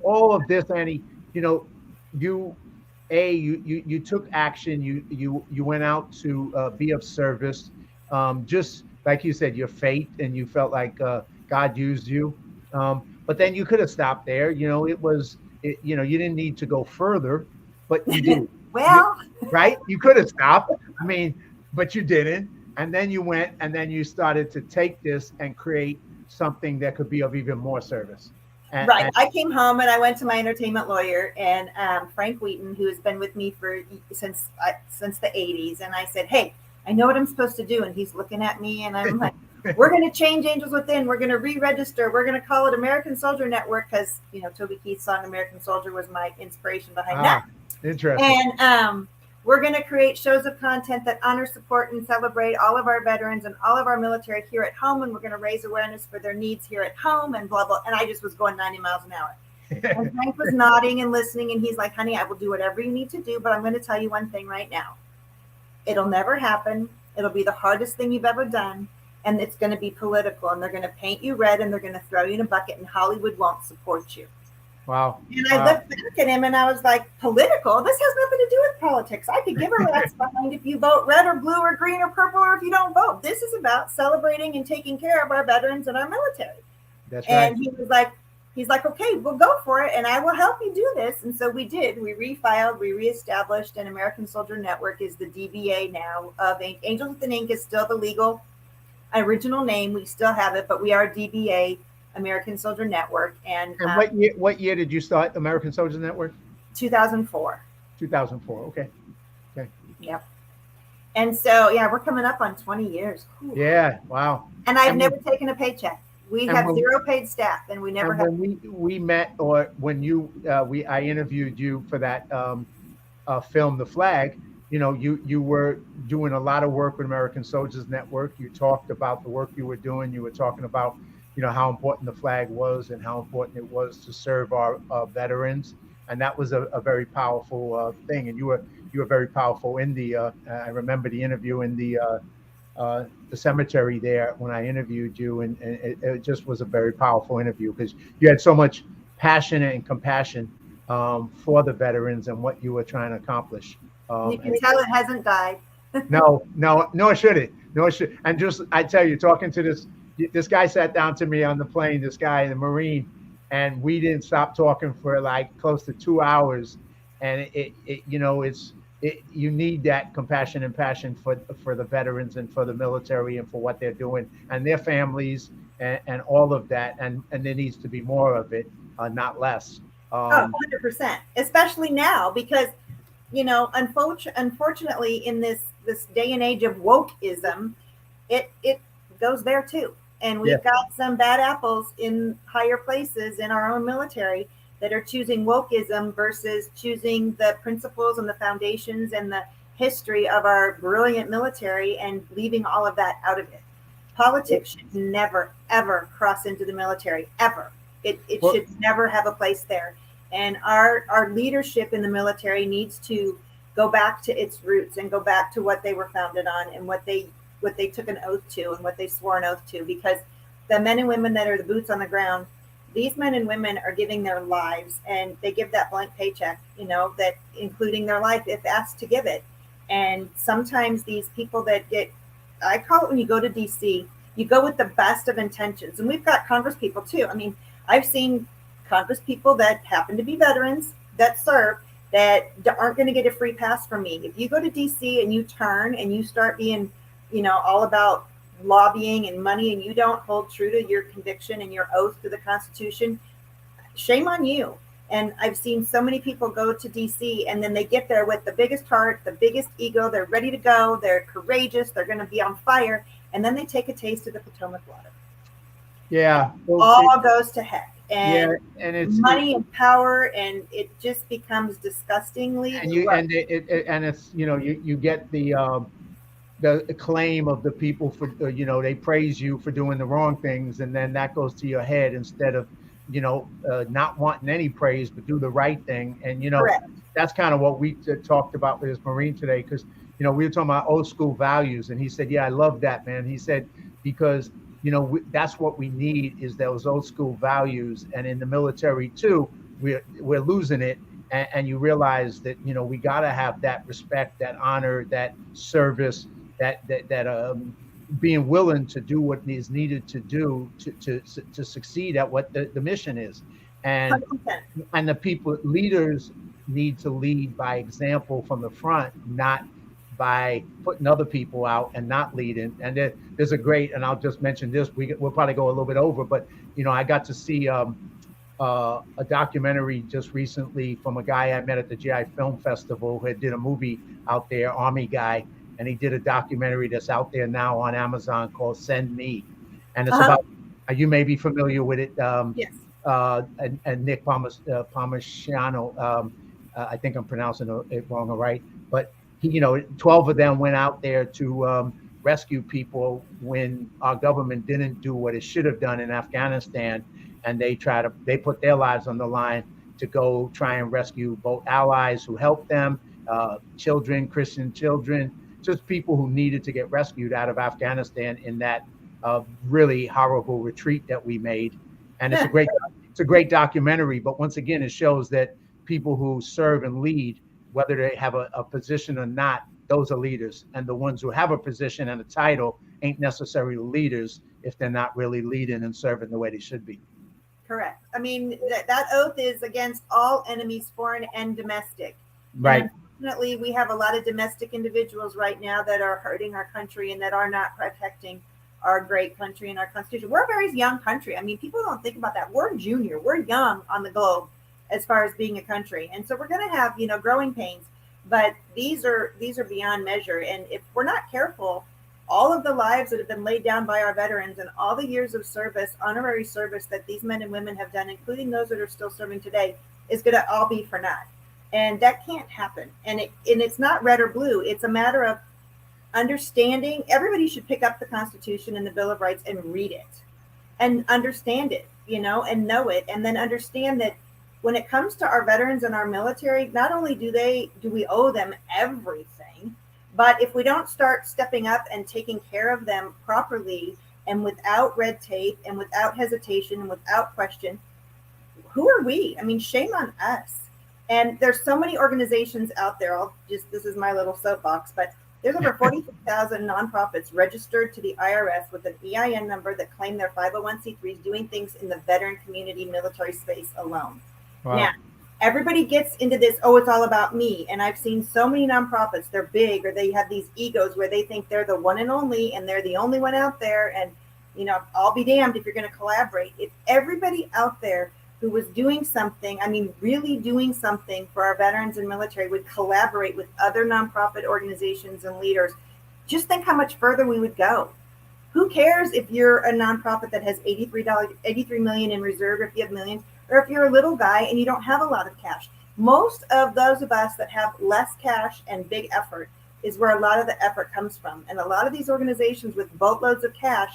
all of this, Annie, you took action. You went out to be of service. Just like you said, your faith, and you felt like God used you. But then you could have stopped there. You didn't need to go further, but you did. Well, right? You could have stopped. I mean, but you didn't. And then you went and then you started to take this and create something that could be of even more service. right. And I came home and I went to my entertainment lawyer and Frank Wheaton, who has been with me for since the '80s, and I said, "Hey, I know what I'm supposed to do." And he's looking at me, and I'm like, "We're going to change Angels Within. We're going to re-register. We're going to call it American Soldier Network because Toby Keith's song American Soldier was my inspiration behind that." Interesting. And we're going to create shows of content that honor, support, and celebrate all of our veterans and all of our military here at home. And we're going to raise awareness for their needs here at home and blah, blah. And I just was going 90 miles an hour. And Frank was nodding and listening. And he's like, "Honey, I will do whatever you need to do. But I'm going to tell you one thing right now. It'll never happen. It'll be the hardest thing you've ever done. And it's going to be political. And they're going to paint you red and they're going to throw you in a bucket. And Hollywood won't support you." Wow. And I looked back at him and I was like, "Political? This has nothing to do with politics. I could give a rat's behind if you vote red or blue or green or purple or if you don't vote. This is about celebrating and taking care of our veterans and our military." That's right. And he's like, "Okay, we'll go for it and I will help you do this." And so we did. We refiled, we reestablished, and American Soldier Network is the DBA now of Angels Within Inc. is still the legal original name. We still have it, but we are DBA, American Soldier Network. And what year did you start American Soldier Network? 2004. 2004. Okay. Yep. And so, yeah, we're coming up on 20 years. Whew. Yeah. Wow. And I've never taken a paycheck. We have zero paid staff, and we never have. When we met, or when I interviewed you for that film, The Flag. You were doing a lot of work with American Soldiers Network. You talked about the work you were doing. You were talking about how important the flag was and how important it was to serve our veterans, and that was a very powerful thing. And you were very powerful in the. I remember the interview in the cemetery there when I interviewed you, and it just was a very powerful interview because you had so much passion and compassion for the veterans and what you were trying to accomplish. You can tell it hasn't died. No, it shouldn't. No, it should. And just I tell you, talking to this guy sat down to me on the plane, this guy, the Marine, and we didn't stop talking for like close to 2 hours. And you need that compassion and passion for the veterans and for the military and for what they're doing and their families and all of that. And there needs to be more of it, not less. 100%, especially now because, unfortunately in this day and age of wokeism, it goes there too. And we've got some bad apples in higher places in our own military that are choosing wokeism versus choosing the principles and the foundations and the history of our brilliant military and leaving all of that out of it. Politics should never, ever cross into the military, ever. It should never have a place there. And our leadership in the military needs to go back to its roots and go back to what they were founded on and what they took an oath to and what they swore an oath to, because the men and women that are the boots on the ground, these men and women are giving their lives, and they give that blank paycheck, that including their life if asked to give it. And sometimes these people that I call it when you go to DC, you go with the best of intentions. And we've got Congress people too. I mean, I've seen Congress people that happen to be veterans that serve that aren't going to get a free pass from me. If you go to DC and you turn and you start being, all about lobbying and money, and you don't hold true to your conviction and your oath to the Constitution, shame on you. And I've seen so many people go to DC and then they get there with the biggest heart, the biggest ego. They're ready to go. They're courageous. They're going to be on fire. And then they take a taste of the Potomac water. Yeah. All goes to heck. And, and it's money and power, and it just becomes disgustingly. And it's you get the acclaim of the people for they praise you for doing the wrong things, and then that goes to your head instead of not wanting any praise but do the right thing. And Correct. That's kind of what we talked about with this Marine today, because we were talking about old school values, and he said, yeah, I love that, man. He said, because that's what we need is those old school values. And in the military too, we're losing it. And you realize that, we got to have that respect, that honor, that service, that being willing to do what is needed to do to succeed at what the mission is. And 100%. and the people, leaders need to lead by example from the front, not by putting other people out and not leading. And there's a great, and I'll just mention this, we'll probably go a little bit over, but I got to see a documentary just recently from a guy I met at the GI Film Festival who had did a movie out there, Army guy, and he did a documentary that's out there now on Amazon called Send Me, and it's Uh-huh. about, you may be familiar with it, Yes. and Nick Palmisciano. I think I'm pronouncing it wrong, all right, but he, 12 of them went out there to rescue people when our government didn't do what it should have done in Afghanistan, and they put their lives on the line to go try and rescue both allies who helped them, children, Christian children, just people who needed to get rescued out of Afghanistan in that really horrible retreat that we made. And it's a great documentary. But once again, it shows that people who serve and lead, whether they have a position or not, those are leaders. And the ones who have a position and a title ain't necessarily leaders if they're not really leading and serving the way they should be. Correct. I mean, that oath is against all enemies, foreign and domestic. Right. And unfortunately, we have a lot of domestic individuals right now that are hurting our country and that are not protecting our great country and our Constitution. We're a very young country. I mean, people don't think about that. We're junior. We're young on the globe as far as being a country, and so we're going to have growing pains. But these are beyond measure, and if we're not careful, all of the lives that have been laid down by our veterans and all the years of service, honorary service that these men and women have done, including those that are still serving today, is going to all be for naught. And that can't happen. And it's not red or blue. It's a matter of understanding. Everybody should pick up the Constitution and the Bill of Rights and read it and understand it, and know it. And then understand that when it comes to our veterans and our military, not only do we owe them everything, but if we don't start stepping up and taking care of them properly and without red tape and without hesitation and without question, who are we? I mean, shame on us. And there's so many organizations out there. This is my little soapbox, but there's over 43,000 nonprofits registered to the IRS with an EIN number that claim they're 501c3s doing things in the veteran community military space alone. Wow. Now, everybody gets into this, it's all about me. And I've seen so many nonprofits, they're big, or they have these egos where they think they're the one and only, and they're the only one out there. And, I'll be damned if you're going to collaborate. If everybody out there who was doing something, I mean, really doing something for our veterans and military would collaborate with other nonprofit organizations and leaders, just think how much further we would go. Who cares if you're a nonprofit that has $83 million in reserve, if you have millions, or if you're a little guy and you don't have a lot of cash. Most of those of us that have less cash and big effort is where a lot of the effort comes from. And a lot of these organizations with boatloads of cash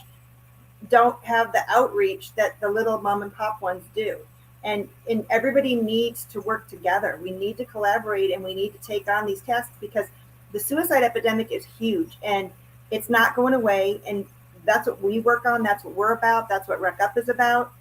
don't have the outreach that the little mom and pop ones do. And everybody needs to work together. We need to collaborate and we need to take on these tasks because the suicide epidemic is huge and it's not going away. And that's what we work on. That's what we're about. That's what Ruck Up is about.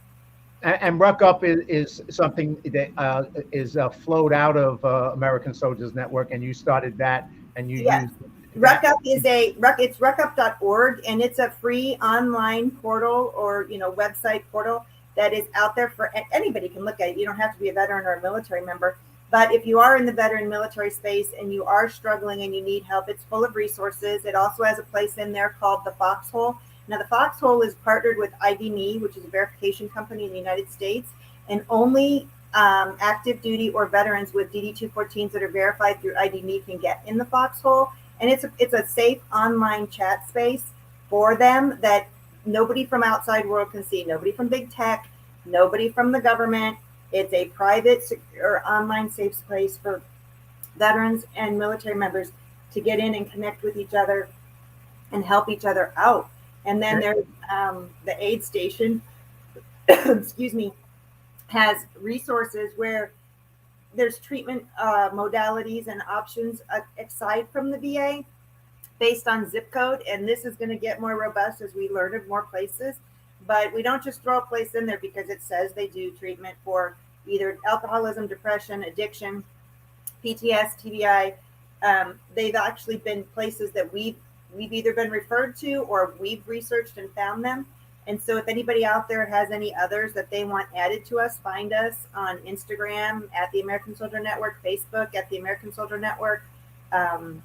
And Ruck Up is something that is flowed out of American Soldiers Network, and you started that, and you used Ruck Up is it's ruckup.org, and it's a free online portal or website portal that is out there for anybody can look at it. You don't have to be a veteran or a military member, but if you are in the veteran military space and you are struggling and you need help, it's full of resources. It also has a place in there called the Foxhole. Now, the Foxhole is partnered with ID.me, which is a verification company in the United States, and only active duty or veterans with DD-214s that are verified through ID.me can get in the Foxhole. And it's a safe online chat space for them that nobody from outside world can see, nobody from big tech, nobody from the government. It's a private or online safe space for veterans and military members to get in and connect with each other and help each other out. And then there's the aid station, excuse me, has resources where there's treatment modalities and options aside from the VA based on zip code. And this is going to get more robust as we learn of more places. But we don't just throw a place in there because it says they do treatment for either alcoholism, depression, addiction, PTS, TBI. They've actually been places that we've either been referred to or we've researched and found them. And so if anybody out there has any others that they want added to us, find us on Instagram at the American Soldier Network, Facebook at the American Soldier Network. Um,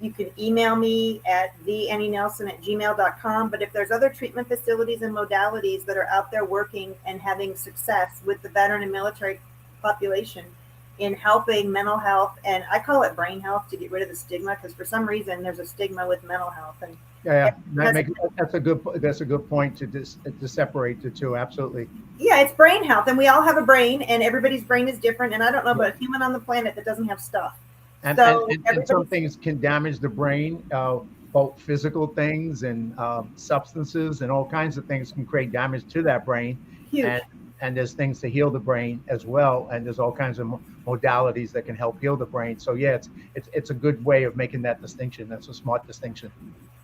you can email me at theannynelson@gmail.com. But if there's other treatment facilities and modalities that are out there working and having success with the veteran and military population in helping mental health, and I call it brain health to get rid of the stigma, because for some reason there's a stigma with mental health. And Yeah, that's a good point to separate the two. Absolutely. yeah, it's brain health, and we all have a brain, and everybody's brain is different. And I don't know about a human on the planet that doesn't have stuff. And, So and some things can damage the brain, both physical things and substances and all kinds of things can create damage to that brain. huge. And there's things to heal the brain as well. And there's all kinds of modalities that can help heal the brain. So yeah, it's a good way of making that distinction. That's a smart distinction.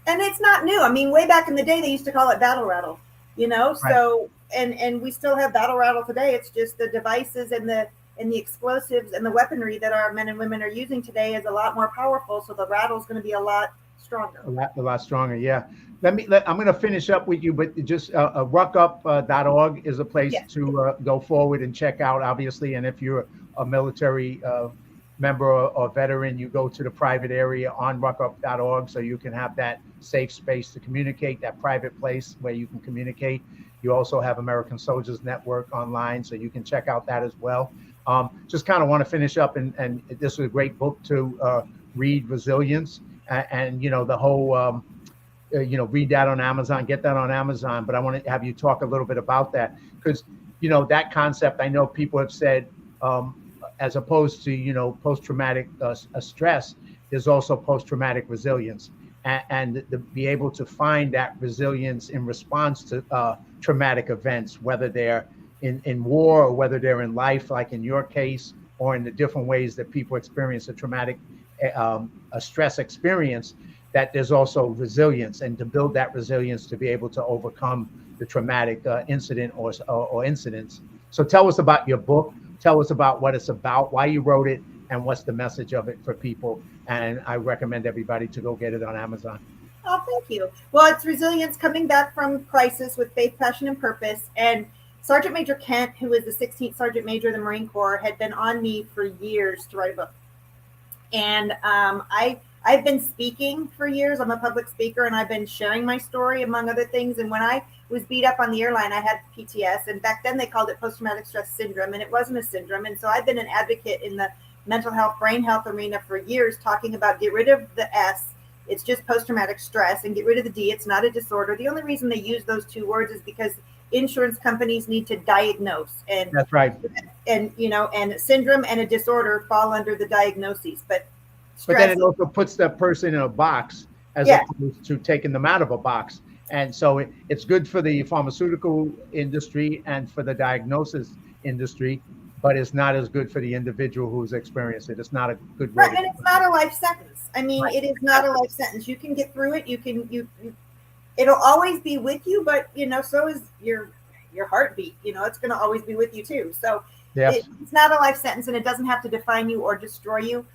And it's not new. I mean, way back in the day, they used to call it battle rattle, Right. So, and we still have battle rattle today. It's just the devices and the explosives and the weaponry that our men and women are using today is a lot more powerful. So the rattle is going to be a lot stronger. A lot stronger. Yeah. I'm going to finish up with you, but just ruckup.org is a place Yeah. to go forward and check out, obviously. And if you're a military member or veteran, you go to the private area on ruckup.org so you can have that safe space to communicate, that private place where you can communicate. You also have American Soldiers Network online, so you can check out that as well. Just kind of want to finish up, and this was a great book to read, Resilience, and the whole, read that on Amazon, get that on Amazon. But I want to have you talk a little bit about that, because, that concept, I know people have said, as opposed to, post-traumatic stress, there's also post-traumatic resilience. And to be able to find that resilience in response to traumatic events, whether they're in war or whether they're in life, like in your case, or in the different ways that people experience a traumatic, a stress experience, that there's also resilience, and to build that resilience to be able to overcome the traumatic incident or incidents. So tell us about your book. Tell us about what it's about, why you wrote it, and what's the message of it for people. And I recommend everybody to go get it on Amazon. Oh, thank you. Well, it's Resilience, Coming Back from Crisis with Faith, Passion, and Purpose. And Sergeant Major Kent, who is the 16th Sergeant Major of the Marine Corps, had been on me for years to write a book. And I've been speaking for years. I'm a public speaker, and I've been sharing my story, among other things. And when I was beat up on the airline, I had PTS. And back then they called it post-traumatic stress syndrome, and it wasn't a syndrome. And so I've been an advocate in the mental health, brain health arena for years, talking about get rid of the S. It's just post-traumatic stress, and get rid of the D. It's not a disorder. The only reason they use those two words is because insurance companies need to diagnose. And that's right. And and syndrome and a disorder fall under the diagnoses. But then it also puts that person in a box as opposed to taking them out of a box. And so it's good for the pharmaceutical industry and for the diagnosis industry, but it's not as good for the individual who's experienced it. It's not a good way. Right, and it's not a life sentence. I mean, It is not a life sentence. You can get through it. It'll always be with you, but so is your heartbeat. It's going to always be with you too. So yes. It's not a life sentence, and it doesn't have to define you or destroy you.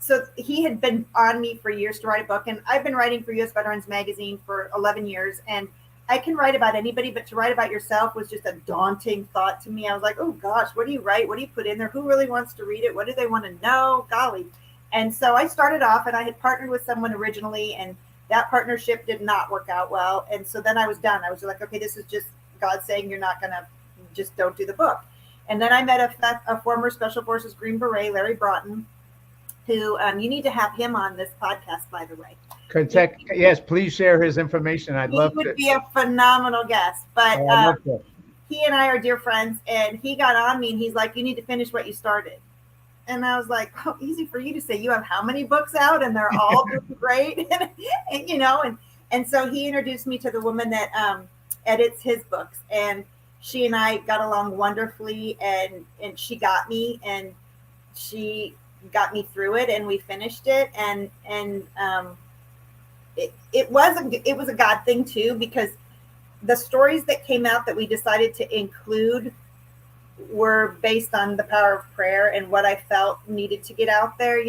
So he had been on me for years to write a book, and I've been writing for U.S. Veterans Magazine for 11 years, and I can write about anybody, but to write about yourself was just a daunting thought to me. I was like, oh gosh, what do you write? What do you put in there? Who really wants to read it? What do they want to know? Golly. And so I started off, and I had partnered with someone originally, and that partnership did not work out well. And so then I was done. I was like, okay, this is just God saying you're not going to, just don't do the book. And then I met a former Special Forces Green Beret, Larry Broughton, who you need to have him on this podcast, by the way. Yes, please share his information. I'd love to. He would be a phenomenal guest. But he and I are dear friends, and he got on me, and he's like, you need to finish what you started. And I was like, oh, easy for you to say. You have how many books out, and they're all doing great, and so he introduced me to the woman that edits his books, and she and I got along wonderfully, and she got me, and she got me through it, and we finished it, and it was a God thing too, because the stories that came out that we decided to include were based on the power of prayer and what I felt needed to get out there.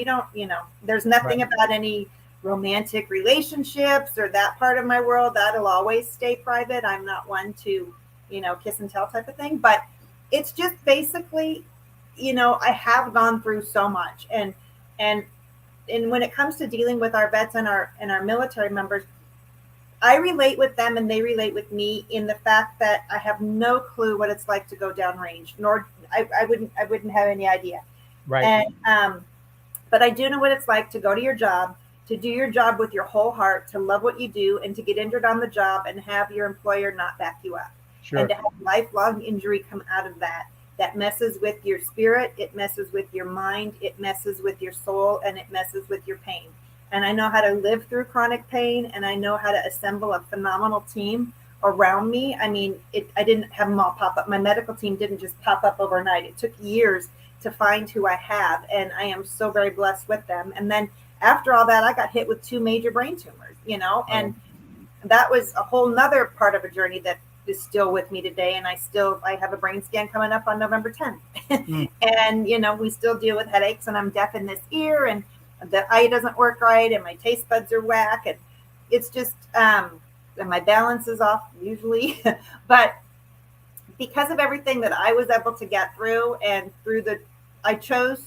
There's nothing about any romantic relationships or that part of my world. That'll always stay private. I'm not one to, kiss and tell type of thing. But it's just basically, I have gone through so much, and and when it comes to dealing with our vets and our military members, I relate with them and they relate with me in the fact that I have no clue what it's like to go downrange, nor I wouldn't have any idea. Right. And but I do know what it's like to go to your job, to do your job with your whole heart, to love what you do, and to get injured on the job and have your employer not back you up, and Sure. to have lifelong injury come out of that. That messes with your spirit, it messes with your mind, it messes with your soul, and it messes with your pain. And I know how to live through chronic pain, and I know how to assemble a phenomenal team around me. I mean, I didn't have them all pop up. My medical team didn't just pop up overnight. It took years to find who I have, and I am so very blessed with them. And then after all that, I got hit with 2 major brain tumors, and that was a whole nother part of a journey that is still with me today. And I have a brain scan coming up on November 10th. Mm. And, we still deal with headaches, and I'm deaf in this ear, and the eye doesn't work right, and my taste buds are whack. And it's just, and my balance is off usually. But because of everything that I was able to get through, and I chose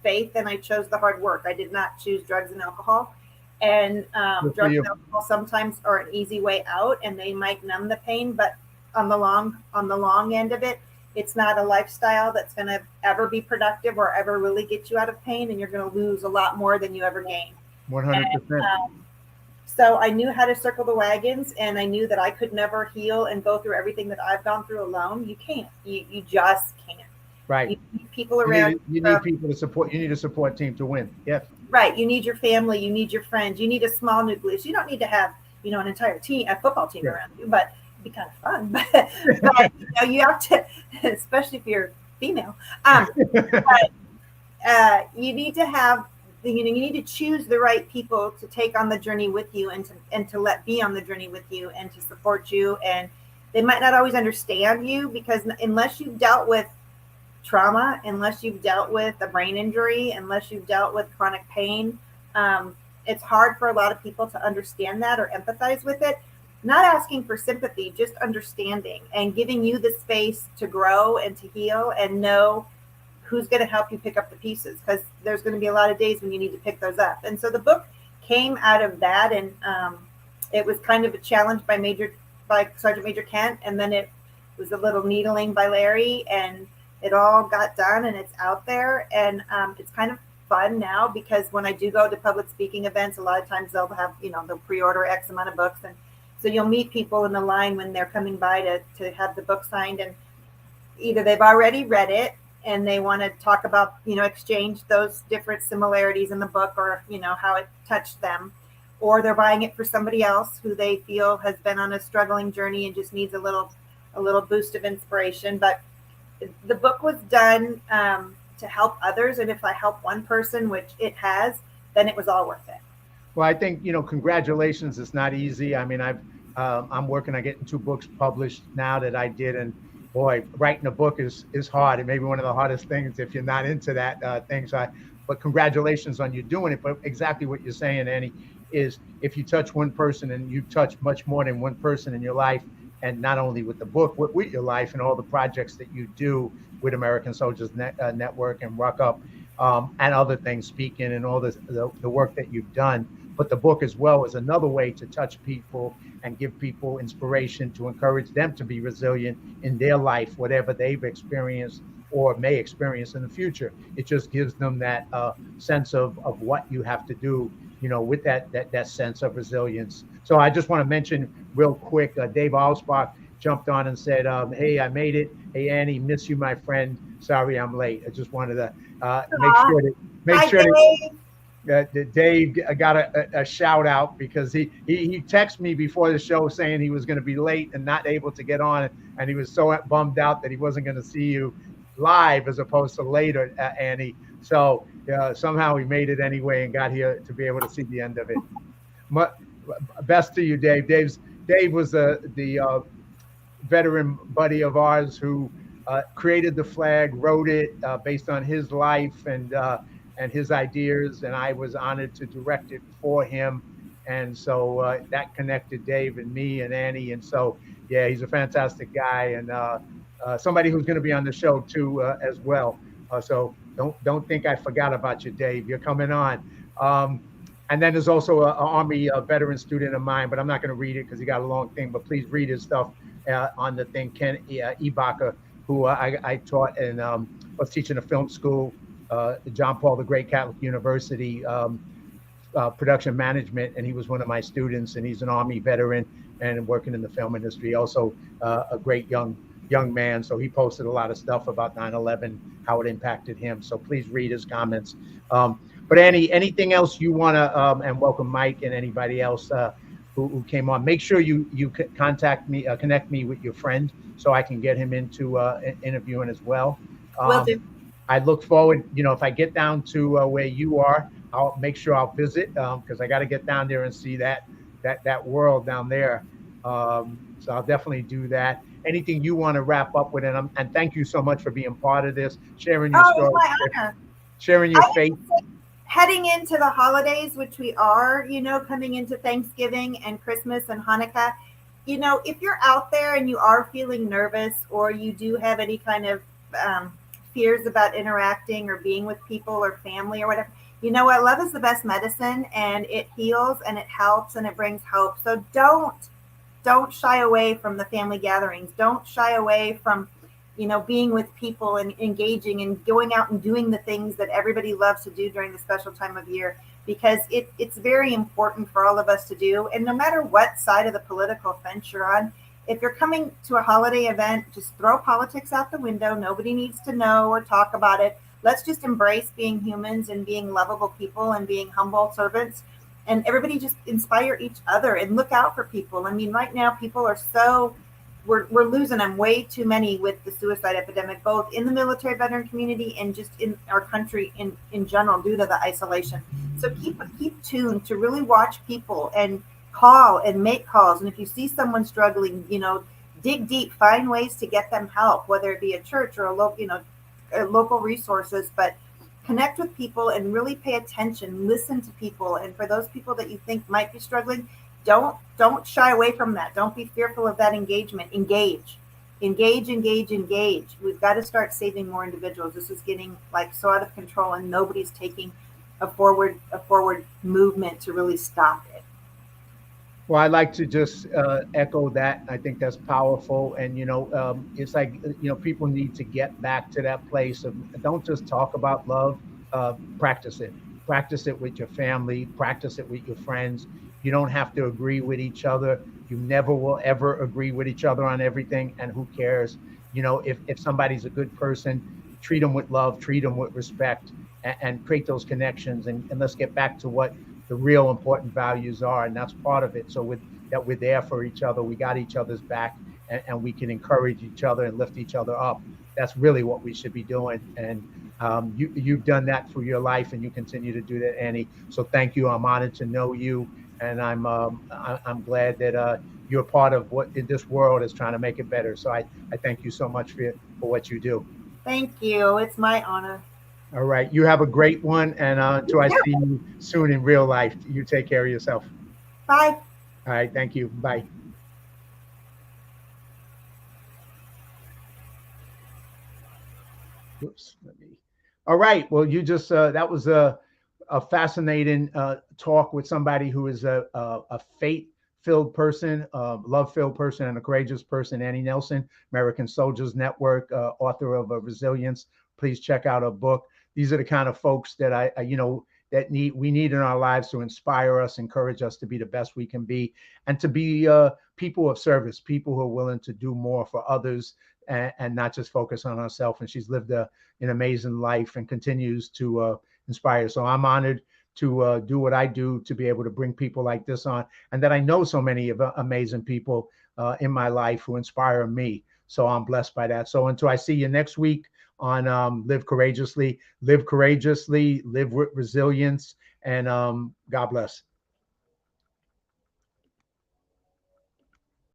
faith and I chose the hard work. I did not choose drugs and alcohol. And drugs and alcohol sometimes are an easy way out, and they might numb the pain, but on the long end of it, it's not a lifestyle that's going to ever be productive or ever really get you out of pain, and you're going to lose a lot more than you ever gain. 100%. So I knew how to circle the wagons, and I knew that I could never heal and go through everything that I've gone through alone. You can't. You just can't. Right. You need people around. You need people to support. You need a support team to win. Yes. Right. You need your family. You need your friends. You need a small nucleus. You don't need to have, an entire team, a football team around you, but it'd be kind of fun. But you have to, especially if you're female. But you need to have, you need to choose the right people to take on the journey with you, and to let be on the journey with you, and to support you. And they might not always understand you, because unless you've dealt with trauma, unless you've dealt with a brain injury, unless you've dealt with chronic pain, it's hard for a lot of people to understand that or empathize with it. Not asking for sympathy, just understanding and giving you the space to grow and to heal, and know who's going to help you pick up the pieces, because there's going to be a lot of days when you need to pick those up. And so the book came out of that, and it was kind of a challenge by Sergeant Major Kent, and then it was a little needling by Larry, and it all got done, and it's out there. And it's kind of fun now, because when I do go to public speaking events, a lot of times they'll have, they'll pre-order X amount of books. And so you'll meet people in the line when they're coming by to have the book signed, and either they've already read it and they want to talk about, exchange those different similarities in the book, or, how it touched them, or they're buying it for somebody else who they feel has been on a struggling journey and just needs a little boost of inspiration. But the book was done to help others, and if I help one person, which it has, then it was all worth it. Well, I think, congratulations. It's not easy. I mean, I'm working on getting 2 books published now that I did, and boy, writing a book is hard. It may be one of the hardest things if you're not into that thing. But congratulations on you doing it. But exactly what you're saying, Annie, is if you touch one person, and you touch much more than one person in your life, and not only with the book, with your life and all the projects that you do with American Soldiers Network and Ruck Up, and other things, speaking and all the work that you've done. But the book as well is another way to touch people and give people inspiration, to encourage them to be resilient in their life, whatever they've experienced or may experience in the future. It just gives them that sense of what you have to do, with that sense of resilience. So I just want to mention real quick, Dave Allsbach jumped on and said, hey, I made it. Hey, Annie, miss you, my friend. Sorry I'm late. I just wanted to make sure that Dave got a shout out, because he texted me before the show saying he was going to be late and not able to get on, and he was so bummed out that he wasn't going to see you live as opposed to later, Annie. So somehow he made it anyway and got here to be able to see the end of it. Best to you, Dave. Dave was the veteran buddy of ours who created the flag, wrote it based on his life, and and his ideas, and I was honored to direct it for him. And so that connected Dave and me and Annie. And so, yeah, he's a fantastic guy, and somebody who's going to be on the show too as well. So don't think I forgot about you, Dave. You're coming on. Um, and then there's also an Army veteran student of mine, but I'm not going to read it because he got a long thing. But please read his stuff on the thing. Ken Ibaka, who I taught and was teaching a film school, John Paul the Great Catholic University. Production management, and he was one of my students, and he's an Army veteran and working in the film industry. Also, a great young man. So he posted a lot of stuff about 9/11, how it impacted him. So please read his comments. But Annie, anything else you want to, and welcome Mike and anybody else who came on. Make sure you contact me, connect me with your friend, so I can get him into interviewing as well. Will do. I look forward, if I get down to where you are, I'll make sure I'll visit because I got to get down there and see that world down there. So I'll definitely do that. Anything you want to wrap up with, and thank you so much for being part of this, sharing your story, it's my honor. sharing your faith. Heading into the holidays, which we are, coming into Thanksgiving and Christmas and Hanukkah, if you're out there and you are feeling nervous or you do have any kind of fears about interacting or being with people or family or whatever, you know what? Love is the best medicine, and it heals and it helps and it brings hope. So don't shy away from the family gatherings. Don't shy away from, being with people and engaging and going out and doing the things that everybody loves to do during the special time of year, because it's very important for all of us to do. And no matter what side of the political fence you're on, if you're coming to a holiday event, just throw politics out the window. Nobody needs to know or talk about it. Let's just embrace being humans and being lovable people and being humble servants. And everybody just inspire each other and look out for people. I mean, right now, people are we're losing them way too many with the suicide epidemic, both in the military veteran community and just in our country in general due to the isolation. So keep tuned to really watch people and call and make calls. And if you see someone struggling, dig deep, find ways to get them help, whether it be a church or local resources, but connect with people and really pay attention, listen to people. And for those people that you think might be struggling, don't shy away from that. Don't be fearful of that engagement. Engage. We've got to start saving more individuals. This is getting so out of control, and nobody's taking a forward movement to really stop it. Well, I'd like to just echo that. I think that's powerful. And, it's like, people need to get back to that place of don't just talk about love, practice it. Practice it with your family, practice it with your friends. You don't have to agree with each other. You never will ever agree with each other on everything. And who cares? If somebody's a good person, treat them with love, treat them with respect, and create those connections. And let's get back to what the real important values are, and that's part of it. So we're there for each other, we got each other's back, and we can encourage each other and lift each other up. That's really what we should be doing. And you've done that through your life, and you continue to do that, Annie. So thank you. I'm honored to know you, and I'm glad that you're part of what in this world is trying to make it better. So I thank you so much for what you do. Thank you. It's my honor. All right. You have a great one. And until I see you soon in real life, you take care of yourself. Bye. All right. Thank you. Bye. Oops. All right. Well, you just, that was a fascinating talk with somebody who is a faith-filled person, love-filled person, and a courageous person. Annie Nelson, American Soldiers Network, author of Resilience. Please check out her book. These are the kind of folks that we need in our lives to inspire us, encourage us to be the best we can be, and to be people of service, people who are willing to do more for others and not just focus on ourselves. And she's lived an amazing life and continues to inspire. So I'm honored to do what I do, to be able to bring people like this on, and that I know so many of amazing people in my life who inspire me. So I'm blessed by that. So until I see you next week on live courageously, live with resilience, and God bless.